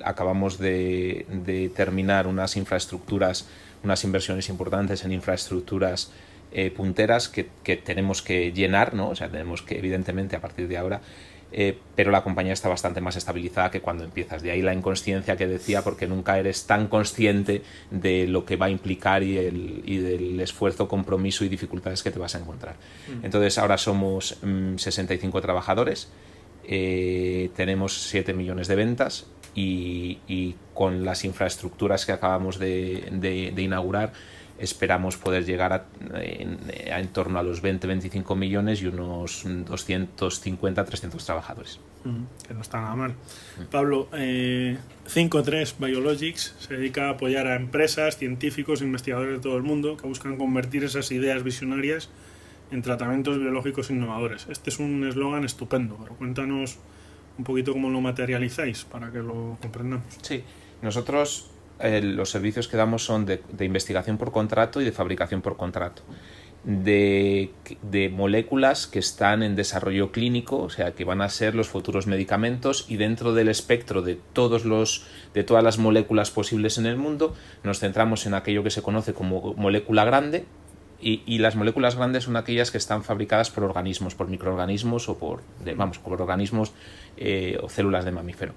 Acabamos de terminar unas inversiones importantes en infraestructuras punteras que tenemos que llenar, ¿no? O sea, tenemos que, evidentemente, a partir de ahora, pero la compañía está bastante más estabilizada que cuando empiezas. De ahí la inconsciencia que decía, porque nunca eres tan consciente de lo que va a implicar y del esfuerzo, compromiso y dificultades que te vas a encontrar. Entonces ahora somos 65 trabajadores, tenemos 7 millones de ventas y con las infraestructuras que acabamos de inaugurar esperamos poder llegar en torno a los 20-25 millones y unos 250-300 trabajadores. Que no está nada mal. Pablo, 5-3 Biologics se dedica a apoyar a empresas, científicos, investigadores de todo el mundo que buscan convertir esas ideas visionarias en tratamientos biológicos innovadores. Este es un eslogan estupendo, pero cuéntanos un poquito cómo lo materializáis para que lo comprendamos. Sí, nosotros los servicios que damos son de investigación por contrato y de fabricación por contrato. De moléculas que están en desarrollo clínico, o sea, que van a ser los futuros medicamentos, y dentro del espectro de todas las moléculas posibles en el mundo, nos centramos en aquello que se conoce como molécula grande, y las moléculas grandes son aquellas que están fabricadas por organismos, por microorganismos o por organismos o células de mamífero.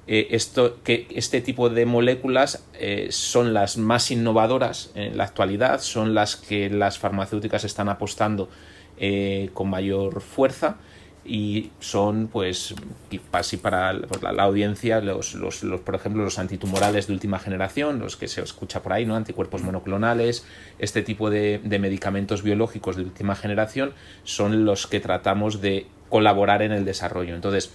Este tipo de moléculas son las más innovadoras en la actualidad, son las que las farmacéuticas están apostando con mayor fuerza, y son, pues, así para la audiencia, por ejemplo, los antitumorales de última generación, los que se escucha por ahí, ¿no? Anticuerpos monoclonales, este tipo de medicamentos biológicos de última generación son los que tratamos de colaborar en el desarrollo. Entonces,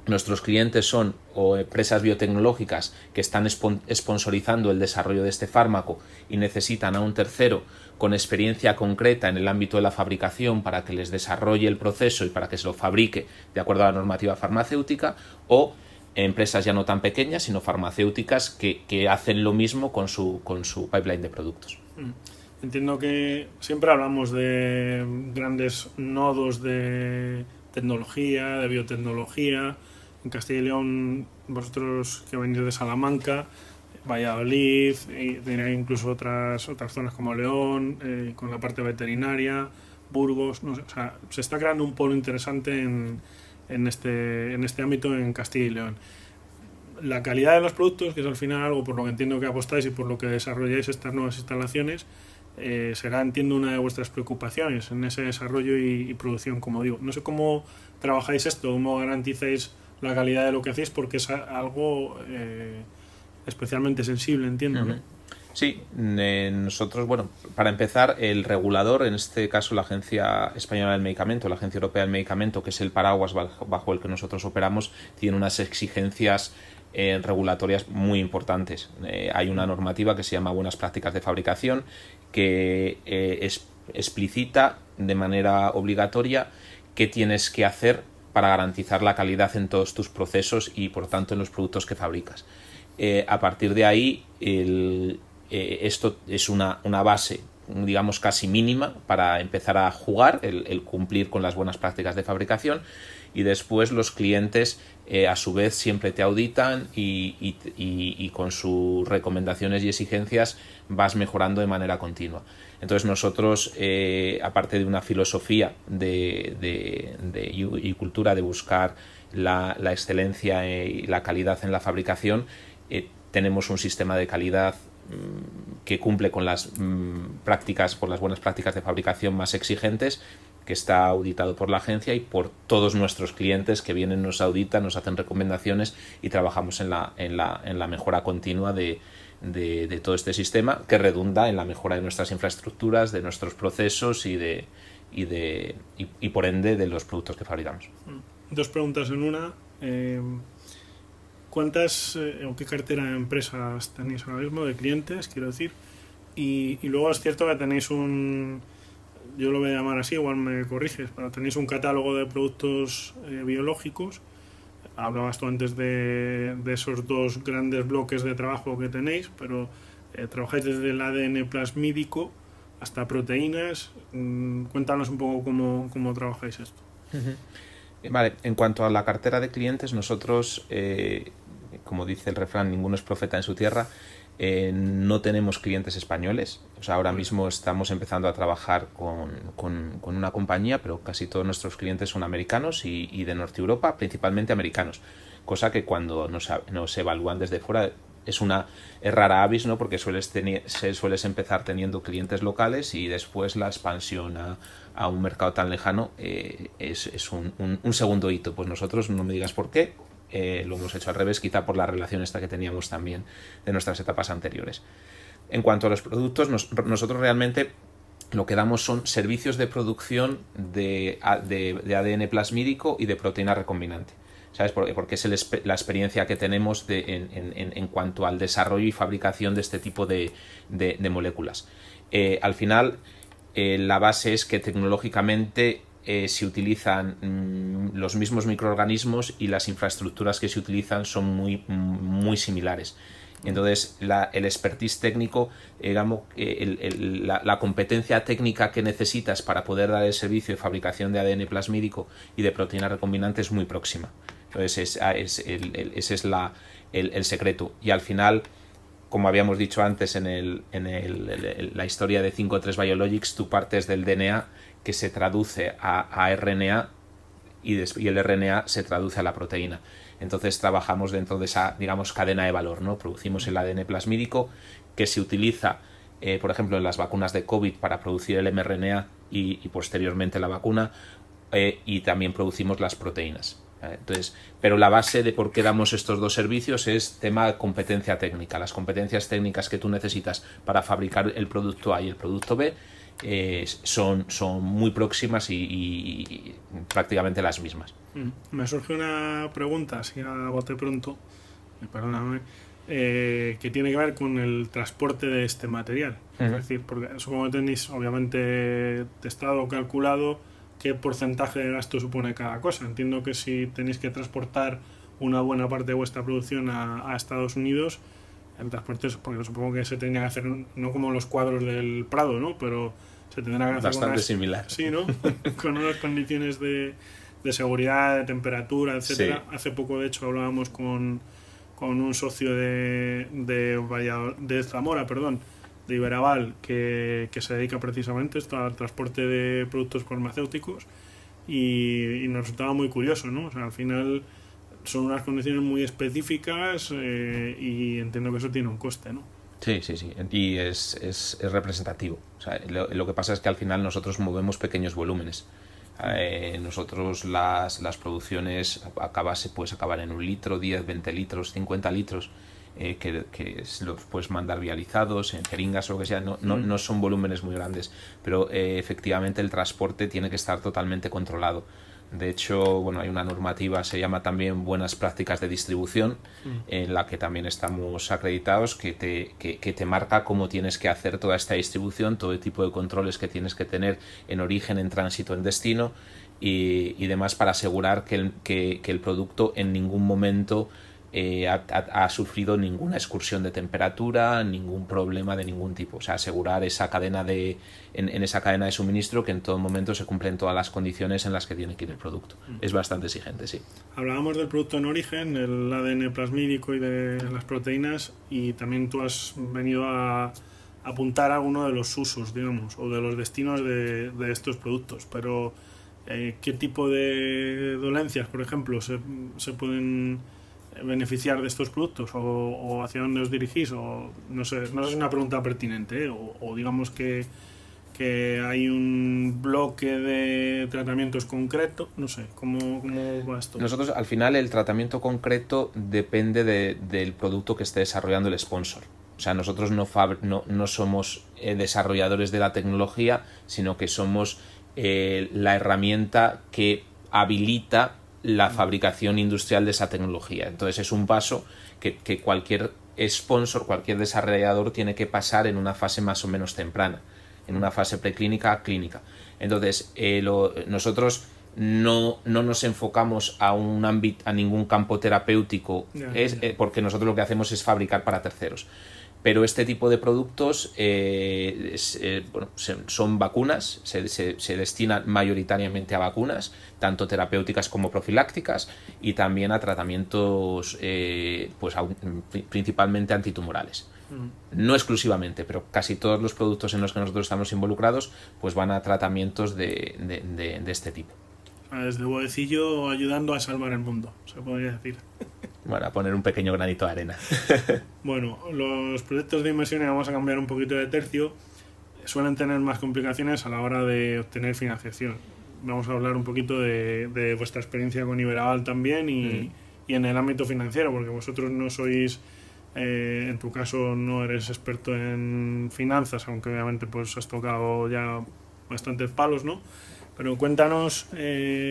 nuestros clientes son o empresas biotecnológicas que están sponsorizando el desarrollo de este fármaco y necesitan a un tercero con experiencia concreta en el ámbito de la fabricación para que les desarrolle el proceso y para que se lo fabrique de acuerdo a la normativa farmacéutica, o empresas ya no tan pequeñas, sino farmacéuticas que hacen lo mismo con su pipeline de productos. Entiendo que siempre hablamos de grandes nodos de tecnología, de biotecnología. En Castilla y León, vosotros que venís de Salamanca, Valladolid, y tenéis incluso otras zonas como León, con la parte veterinaria, Burgos, no sé, o sea, se está creando un polo interesante en este ámbito en Castilla y León. La calidad de los productos, que es al final algo por lo que entiendo que apostáis y por lo que desarrolláis estas nuevas instalaciones, será, entiendo, una de vuestras preocupaciones en ese desarrollo y producción, como digo. No sé cómo trabajáis esto, cómo garantizáis la calidad de lo que hacéis, porque es algo especialmente sensible, entiendo, ¿no? Sí, nosotros, bueno, para empezar, el regulador, en este caso la Agencia Española del Medicamento, la Agencia Europea del Medicamento, que es el paraguas bajo el que nosotros operamos, tiene unas exigencias regulatorias muy importantes. Hay una normativa que se llama Buenas Prácticas de Fabricación que explicita de manera obligatoria qué tienes que hacer para garantizar la calidad en todos tus procesos y, por tanto, en los productos que fabricas. A partir de ahí, esto es una base, digamos, casi mínima para empezar a jugar, el cumplir con las buenas prácticas de fabricación, y después los clientes a su vez siempre te auditan y con sus recomendaciones y exigencias vas mejorando de manera continua. Entonces nosotros, aparte de una filosofía y cultura de buscar la excelencia y la calidad en la fabricación, tenemos un sistema de calidad que cumple con las prácticas, por las buenas prácticas de fabricación más exigentes, que está auditado por la agencia y por todos nuestros clientes que vienen, nos auditan, nos hacen recomendaciones y trabajamos en la mejora continua de todo este sistema, que redunda en la mejora de nuestras infraestructuras, de nuestros procesos y por ende de los productos que fabricamos. Dos preguntas en una. ¿Cuántas o qué cartera de empresas tenéis ahora mismo, de clientes, quiero decir? Y luego es cierto que tenéis yo lo voy a llamar así, igual me corriges, pero tenéis un catálogo de productos biológicos. Hablabas tú antes de esos dos grandes bloques de trabajo que tenéis, pero trabajáis desde el ADN plasmídico hasta proteínas. Cuéntanos un poco cómo trabajáis esto. Vale, en cuanto a la cartera de clientes, nosotros, como dice el refrán, ninguno es profeta en su tierra. No tenemos clientes españoles. O sea, ahora mismo estamos empezando a trabajar con una compañía, pero casi todos nuestros clientes son americanos y de Norte Europa, principalmente americanos. Cosa que cuando nos evalúan desde fuera es rara avis, ¿no? Porque sueles empezar teniendo clientes locales y después la expansión a un mercado tan lejano es un segundo hito. Pues nosotros, no me digas por qué, lo hemos hecho al revés, quizá por la relación esta que teníamos también de nuestras etapas anteriores. En cuanto a los productos, nosotros realmente lo que damos son servicios de producción de ADN plasmídico y de proteína recombinante. ¿Sabes? Porque es la experiencia que tenemos en cuanto al desarrollo y fabricación de este tipo de moléculas. Al final, la base es que tecnológicamente se utilizan los mismos microorganismos y las infraestructuras que se utilizan son muy, muy similares. Entonces, el expertise técnico, digamos, la competencia técnica que necesitas para poder dar el servicio de fabricación de ADN plasmídico y de proteína recombinante es muy próxima. Entonces, ese es el secreto. Y al final, como habíamos dicho antes en la historia de 5-3 Biologics, tú partes del DNA que se traduce a RNA y el RNA se traduce a la proteína. Entonces trabajamos dentro de esa, digamos, cadena de valor, ¿no? Producimos el ADN plasmídico que se utiliza, por ejemplo, en las vacunas de COVID para producir el mRNA y posteriormente la vacuna, y también producimos las proteínas. Entonces, pero la base de por qué damos estos dos servicios es tema de competencia técnica. Las competencias técnicas que tú necesitas para fabricar el producto A y el producto B son muy próximas y prácticamente las mismas. Me surge una pregunta, así a bote pronto, perdóname, que tiene que ver con el transporte de este material. Es decir, porque supongo que tenéis obviamente testado o calculado qué porcentaje de gasto supone cada cosa. Entiendo que si tenéis que transportar una buena parte de vuestra producción a Estados Unidos, el transporte, porque supongo que se tendría que hacer no como los cuadros del Prado, ¿no? Pero se tendrá que hacer bastante similar. Sí, ¿no? Con unas condiciones de seguridad, de temperatura, etcétera. Sí. Hace poco, de hecho, hablábamos con un socio de Zamora, de Iberaval, que se dedica precisamente al transporte de productos farmacéuticos y nos resultaba muy curioso, ¿no? O sea, al final son unas condiciones muy específicas y entiendo que eso tiene un coste, ¿no? Sí, y es representativo. O sea, lo que pasa es que al final nosotros movemos pequeños volúmenes. Nosotros las producciones puedes acabar en 1 litro, 10, 20 litros, 50 litros. que los puedes mandar vializados en jeringas o lo que sea, no son volúmenes muy grandes, pero efectivamente el transporte tiene que estar totalmente controlado. De hecho, bueno, hay una normativa, se llama también Buenas Prácticas de Distribución, en la que también estamos acreditados, que te marca cómo tienes que hacer toda esta distribución, todo el tipo de controles que tienes que tener en origen, en tránsito, en destino y demás, para asegurar que el producto en ningún momento ha sufrido ninguna excursión de temperatura, ningún problema de ningún tipo. O sea, asegurar esa cadena en esa cadena de suministro que en todo momento se cumplen todas las condiciones en las que tiene que ir el producto. Es bastante exigente, sí. Hablábamos del producto en origen, del ADN plasmídico y de las proteínas, y también tú has venido a apuntar a uno de los usos, digamos, o de los destinos de estos productos. Pero, ¿qué tipo de dolencias, por ejemplo, se pueden beneficiar de estos productos, o hacia dónde os dirigís? O no sé si es una pregunta pertinente, o digamos que hay un bloque de tratamientos concreto, no sé, ¿cómo va esto? Nosotros, al final, el tratamiento concreto depende del producto que esté desarrollando el sponsor. O sea, nosotros no somos desarrolladores de la tecnología, sino que somos la herramienta que habilita la fabricación industrial de esa tecnología. Entonces es un paso que cualquier sponsor, cualquier desarrollador tiene que pasar en una fase más o menos temprana, en una fase preclínica, clínica. Entonces nosotros no nos enfocamos a ningún campo terapéutico, porque nosotros lo que hacemos es fabricar para terceros. Pero este tipo de productos son vacunas, se destinan mayoritariamente a vacunas, tanto terapéuticas como profilácticas, y también a tratamientos principalmente antitumorales. No exclusivamente, pero casi todos los productos en los que nosotros estamos involucrados pues van a tratamientos de este tipo. Desde Boecillo ayudando a salvar el mundo, se podría decir. Bueno, a poner un pequeño granito de arena. Bueno, los proyectos de inversión, y vamos a cambiar un poquito de tercio, suelen tener más complicaciones a la hora de obtener financiación. Vamos a hablar un poquito de vuestra experiencia con Iberaval también y en el ámbito financiero, porque vosotros no sois, en tu caso no eres experto en finanzas, aunque obviamente pues has tocado ya bastantes palos, ¿no? Pero cuéntanos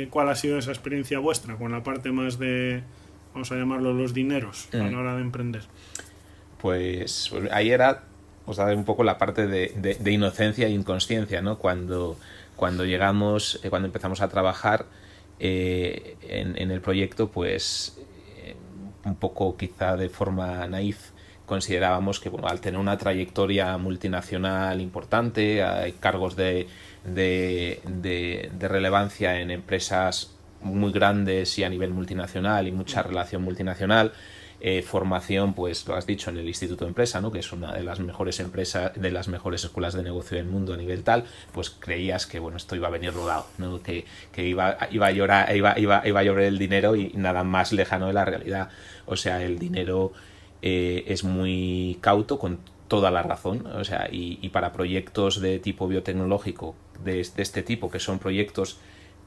cuál ha sido esa experiencia vuestra con la parte más de, vamos a llamarlo, los dineros a la hora de emprender. Pues ahí era, os da un poco la parte de inocencia e inconsciencia, ¿no? Cuando llegamos, cuando empezamos a trabajar en el proyecto, pues un poco quizá de forma naif considerábamos que, bueno, al tener una trayectoria multinacional importante, hay cargos de relevancia en empresas muy grandes y a nivel multinacional y mucha relación multinacional, formación, pues lo has dicho, en el Instituto de Empresa, ¿no? Que es una de las mejores empresas, de las mejores escuelas de negocio del mundo a nivel tal, pues creías que, bueno, esto iba a venir rodado, ¿no? Que iba a llover el dinero, y nada más lejano de la realidad. O sea, el dinero es muy cauto, con toda la razón. O sea, y para proyectos de tipo biotecnológico, de este tipo, que son proyectos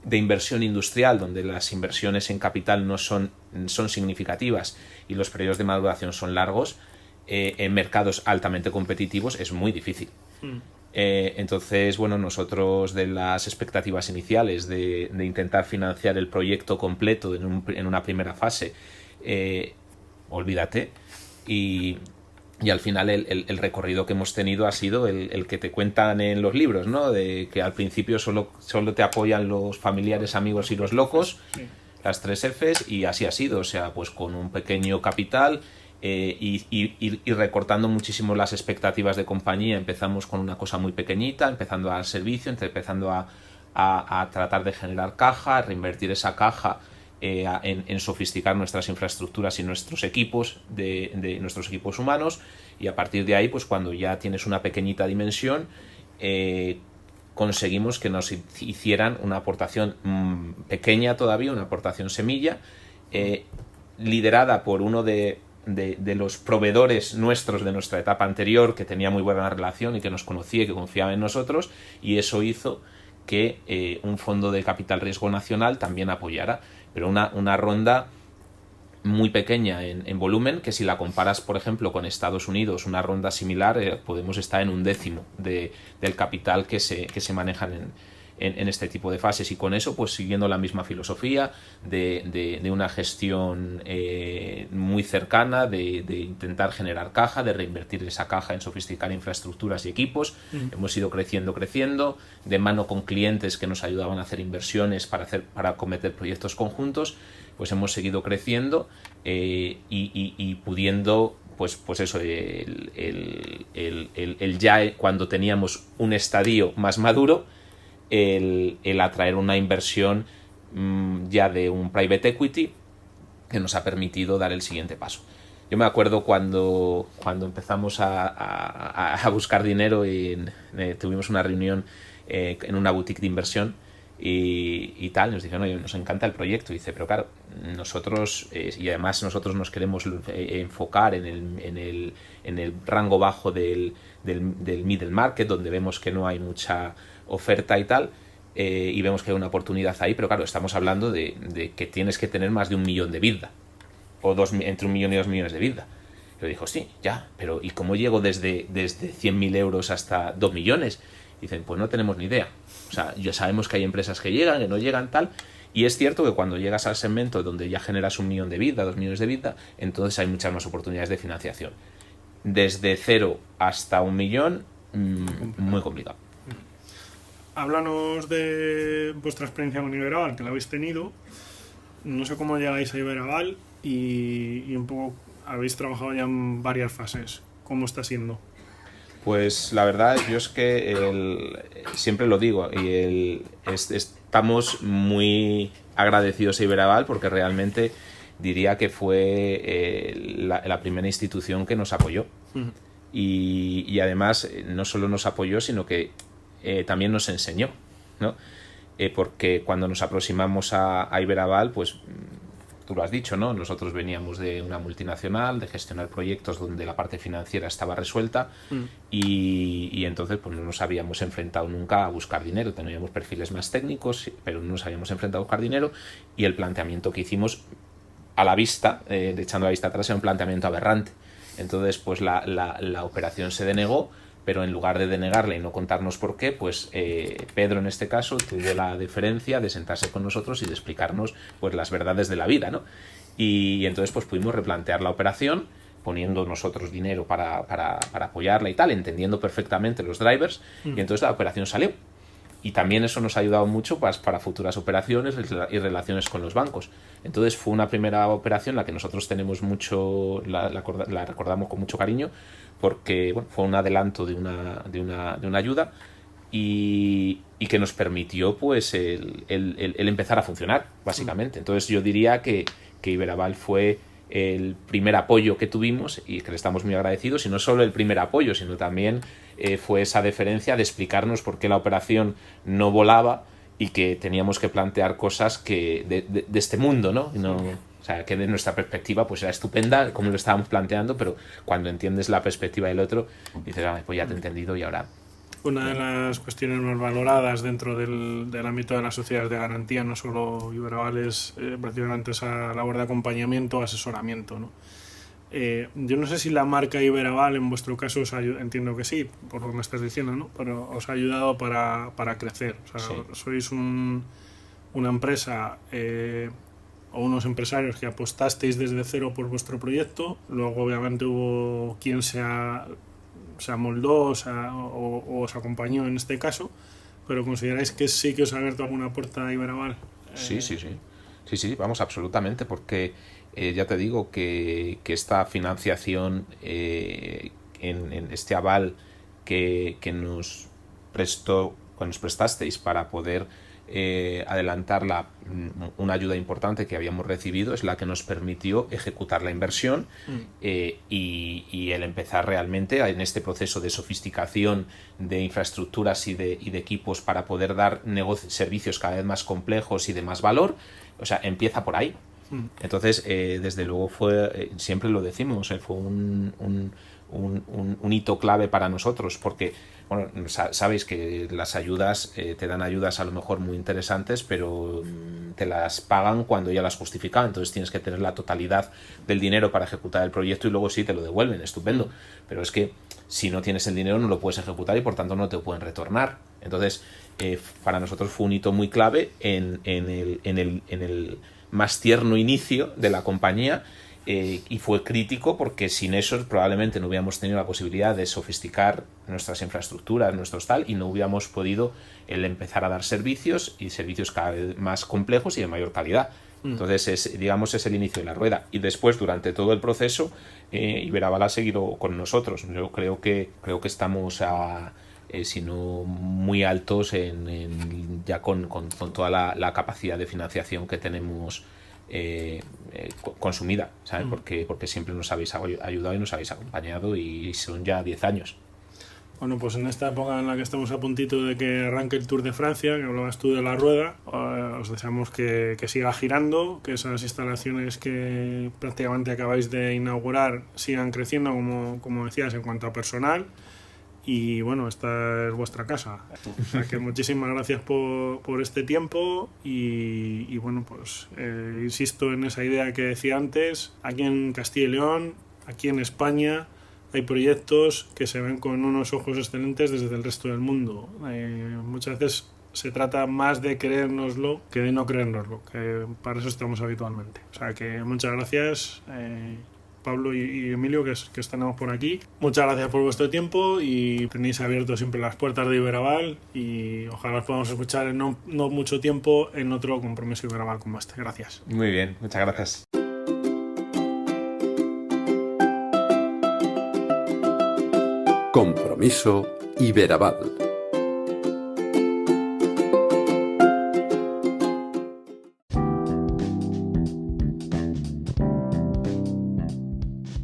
de inversión industrial, donde las inversiones en capital no son significativas y los periodos de maduración son largos, en mercados altamente competitivos es muy difícil. Entonces, bueno, nosotros, de las expectativas iniciales de intentar financiar el proyecto completo en una primera fase, olvídate, y al final el recorrido que hemos tenido ha sido el que te cuentan en los libros, ¿no? De que al principio solo te apoyan los familiares, amigos y los locos, las 3 Fs, y así ha sido. O sea, pues con un pequeño capital y recortando muchísimo las expectativas de compañía. Empezamos con una cosa muy pequeñita, empezando a dar servicio, empezando a tratar de generar caja, reinvertir esa caja en sofisticar nuestras infraestructuras y nuestros equipos, de nuestros equipos humanos, y a partir de ahí, pues cuando ya tienes una pequeñita dimensión, conseguimos que nos hicieran una aportación pequeña todavía, una aportación semilla, liderada por uno de los proveedores nuestros de nuestra etapa anterior, que tenía muy buena relación y que nos conocía y que confiaba en nosotros, y eso hizo que un fondo de capital riesgo nacional también apoyara, pero una ronda muy pequeña en volumen, que si la comparas, por ejemplo, con Estados Unidos, una ronda similar, podemos estar en 1/10 del capital que se manejan en este tipo de fases, y con eso pues siguiendo la misma filosofía de una gestión muy cercana, de intentar generar caja, de reinvertir esa caja en sofisticar infraestructuras y equipos. Hemos ido creciendo, de mano con clientes que nos ayudaban a hacer inversiones para cometer proyectos conjuntos, pues hemos seguido creciendo y pudiendo pues eso, ya cuando teníamos un estadio más maduro, el atraer una inversión ya de un private equity que nos ha permitido dar el siguiente paso. Yo me acuerdo cuando empezamos a buscar dinero y tuvimos una reunión en una boutique de inversión y tal, nos dijeron, oye, nos encanta el proyecto. Y dice, pero claro, nosotros, y además nosotros nos queremos enfocar en el rango bajo del middle market, donde vemos que no hay mucha oferta y tal, y vemos que hay una oportunidad ahí, pero claro, estamos hablando de que tienes que tener más de 1 millón de EBITDA, o entre 1 millón y 2 millones de EBITDA. Yo dijo, sí, ya, pero ¿y cómo llego desde 100.000 euros hasta 2 millones? Dicen, pues no tenemos ni idea. O sea, ya sabemos que hay empresas que llegan, que no llegan, tal, y es cierto que cuando llegas al segmento donde ya generas 1 millón de EBITDA, 2 millones de EBITDA, entonces hay muchas más oportunidades de financiación. Desde 0 hasta 1 millón, muy complicado. Háblanos de vuestra experiencia con Iberaval, que la habéis tenido. No sé cómo llegáis a Iberaval y un poco habéis trabajado ya en varias fases. ¿Cómo está siendo? Pues la verdad, yo es que siempre lo digo, y estamos muy agradecidos a Iberaval porque realmente diría que fue la primera institución que nos apoyó. Y además no solo nos apoyó, sino que también nos enseñó, ¿no? Porque cuando nos aproximamos a Iberaval, pues tú lo has dicho, ¿no? Nosotros veníamos de una multinacional, de gestionar proyectos donde la parte financiera estaba resuelta y entonces pues no nos habíamos enfrentado nunca a buscar dinero. Teníamos perfiles más técnicos, pero no nos habíamos enfrentado a buscar dinero, y el planteamiento que hicimos a la vista, echando la vista atrás, era un planteamiento aberrante. Entonces pues la operación se denegó, pero en lugar de denegarla y no contarnos por qué, pues Pedro en este caso tuvo la deferencia de sentarse con nosotros y de explicarnos pues las verdades de la vida, ¿no? Y entonces pues pudimos replantear la operación, poniendo nosotros dinero para apoyarla y tal, entendiendo perfectamente los drivers, y entonces la operación salió. Y también eso nos ha ayudado mucho para futuras operaciones y relaciones con los bancos. Entonces fue una primera operación la que nosotros tenemos mucho, la recordamos con mucho cariño, porque bueno, fue un adelanto de una ayuda y que nos permitió pues el empezar a funcionar, básicamente. Entonces yo diría que Iberaval fue el primer apoyo que tuvimos y que le estamos muy agradecidos, y no solo el primer apoyo, sino también fue esa deferencia de explicarnos por qué la operación no volaba y que teníamos que plantear cosas que de este mundo, ¿no? O sea, que de nuestra perspectiva pues era estupenda como lo estábamos planteando, pero cuando entiendes la perspectiva del otro dices, pues ya te he entendido y ahora... Una de las cuestiones más valoradas dentro del ámbito de las sociedades de garantía, no solo Iberaval, es prácticamente esa labor de acompañamiento, asesoramiento, ¿no? Yo no sé si la marca Iberaval en vuestro caso entiendo que sí, por lo que me estás diciendo, ¿no? Pero os ha ayudado para crecer. O sea, sí. Sois una empresa o unos empresarios que apostasteis desde cero por vuestro proyecto, luego obviamente hubo quien se amoldó o os acompañó en este caso, pero ¿consideráis que sí que os ha abierto alguna puerta a Iberaval? Sí, vamos, absolutamente, porque ya te digo que esta financiación en este aval que nos prestasteis para poder adelantar una ayuda importante que habíamos recibido, es la que nos permitió ejecutar la inversión y el empezar realmente en este proceso de sofisticación de infraestructuras y de equipos para poder dar servicios cada vez más complejos y de más valor. O sea, empieza por ahí. Entonces, desde luego siempre lo decimos, fue un hito clave para nosotros, porque bueno, sabéis que las ayudas te dan ayudas a lo mejor muy interesantes, pero te las pagan cuando ya las justifican, entonces tienes que tener la totalidad del dinero para ejecutar el proyecto y luego sí te lo devuelven, estupendo, pero es que si no tienes el dinero no lo puedes ejecutar y por tanto no te pueden retornar. Entonces para nosotros fue un hito muy clave en el más tierno inicio de la compañía. Y fue crítico porque sin eso probablemente no hubiéramos tenido la posibilidad de sofisticar nuestras infraestructuras, nuestros tal, y no hubiéramos podido empezar a dar servicios y servicios cada vez más complejos y de mayor calidad. Entonces es el inicio de la rueda, y después durante todo el proceso Iberaval ha seguido con nosotros. Yo creo que estamos si no muy altos ya con toda la capacidad de financiación que tenemos consumida, ¿sabes? Porque siempre nos habéis ayudado y nos habéis acompañado, y son ya 10 años. Bueno, pues en esta época en la que estamos a puntito de que arranque el Tour de Francia, que hablabas tú de la rueda, os deseamos que siga girando, que esas instalaciones que prácticamente acabáis de inaugurar sigan creciendo, como decías, en cuanto a personal. Y bueno, esta es vuestra casa. O sea que muchísimas gracias por este tiempo y bueno, pues insisto en esa idea que decía antes. Aquí en Castilla y León, aquí en España, hay proyectos que se ven con unos ojos excelentes desde el resto del mundo. Muchas veces se trata más de creérnoslo que de no creérnoslo, que para eso estamos habitualmente. O sea que muchas gracias, Pablo y Emilio, que estamos por aquí. Muchas gracias por vuestro tiempo, y tenéis abierto siempre las puertas de Iberaval, y ojalá os podamos escuchar en no mucho tiempo en otro compromiso Iberaval como este. Gracias. Muy bien, muchas gracias. Compromiso Iberaval.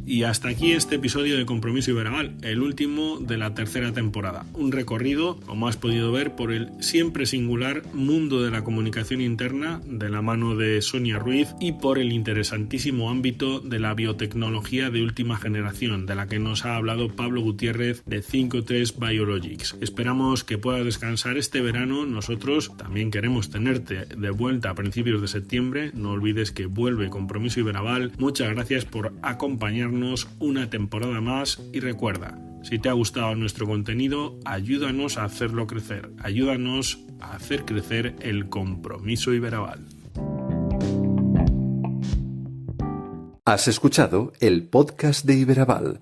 Y hasta aquí este episodio de Compromiso Iberaval, el último de la tercera temporada. Un recorrido, como has podido ver, por el siempre singular mundo de la comunicación interna de la mano de Sonia Ruiz, y por el interesantísimo ámbito de la biotecnología de última generación, de la que nos ha hablado Pablo Gutiérrez de 53 Biologics. Esperamos que puedas descansar este verano. Nosotros también queremos tenerte de vuelta a principios de septiembre. No olvides que vuelve Compromiso Iberaval. Muchas gracias por acompañarnos una temporada más, y recuerda, si te ha gustado nuestro contenido, ayúdanos a hacerlo crecer, ayúdanos a hacer crecer el Compromiso Iberaval. Has escuchado el podcast de Iberaval,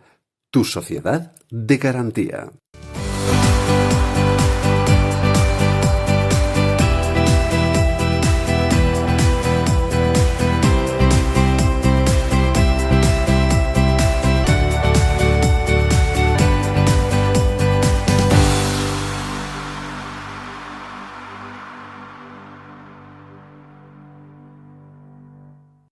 tu sociedad de garantía.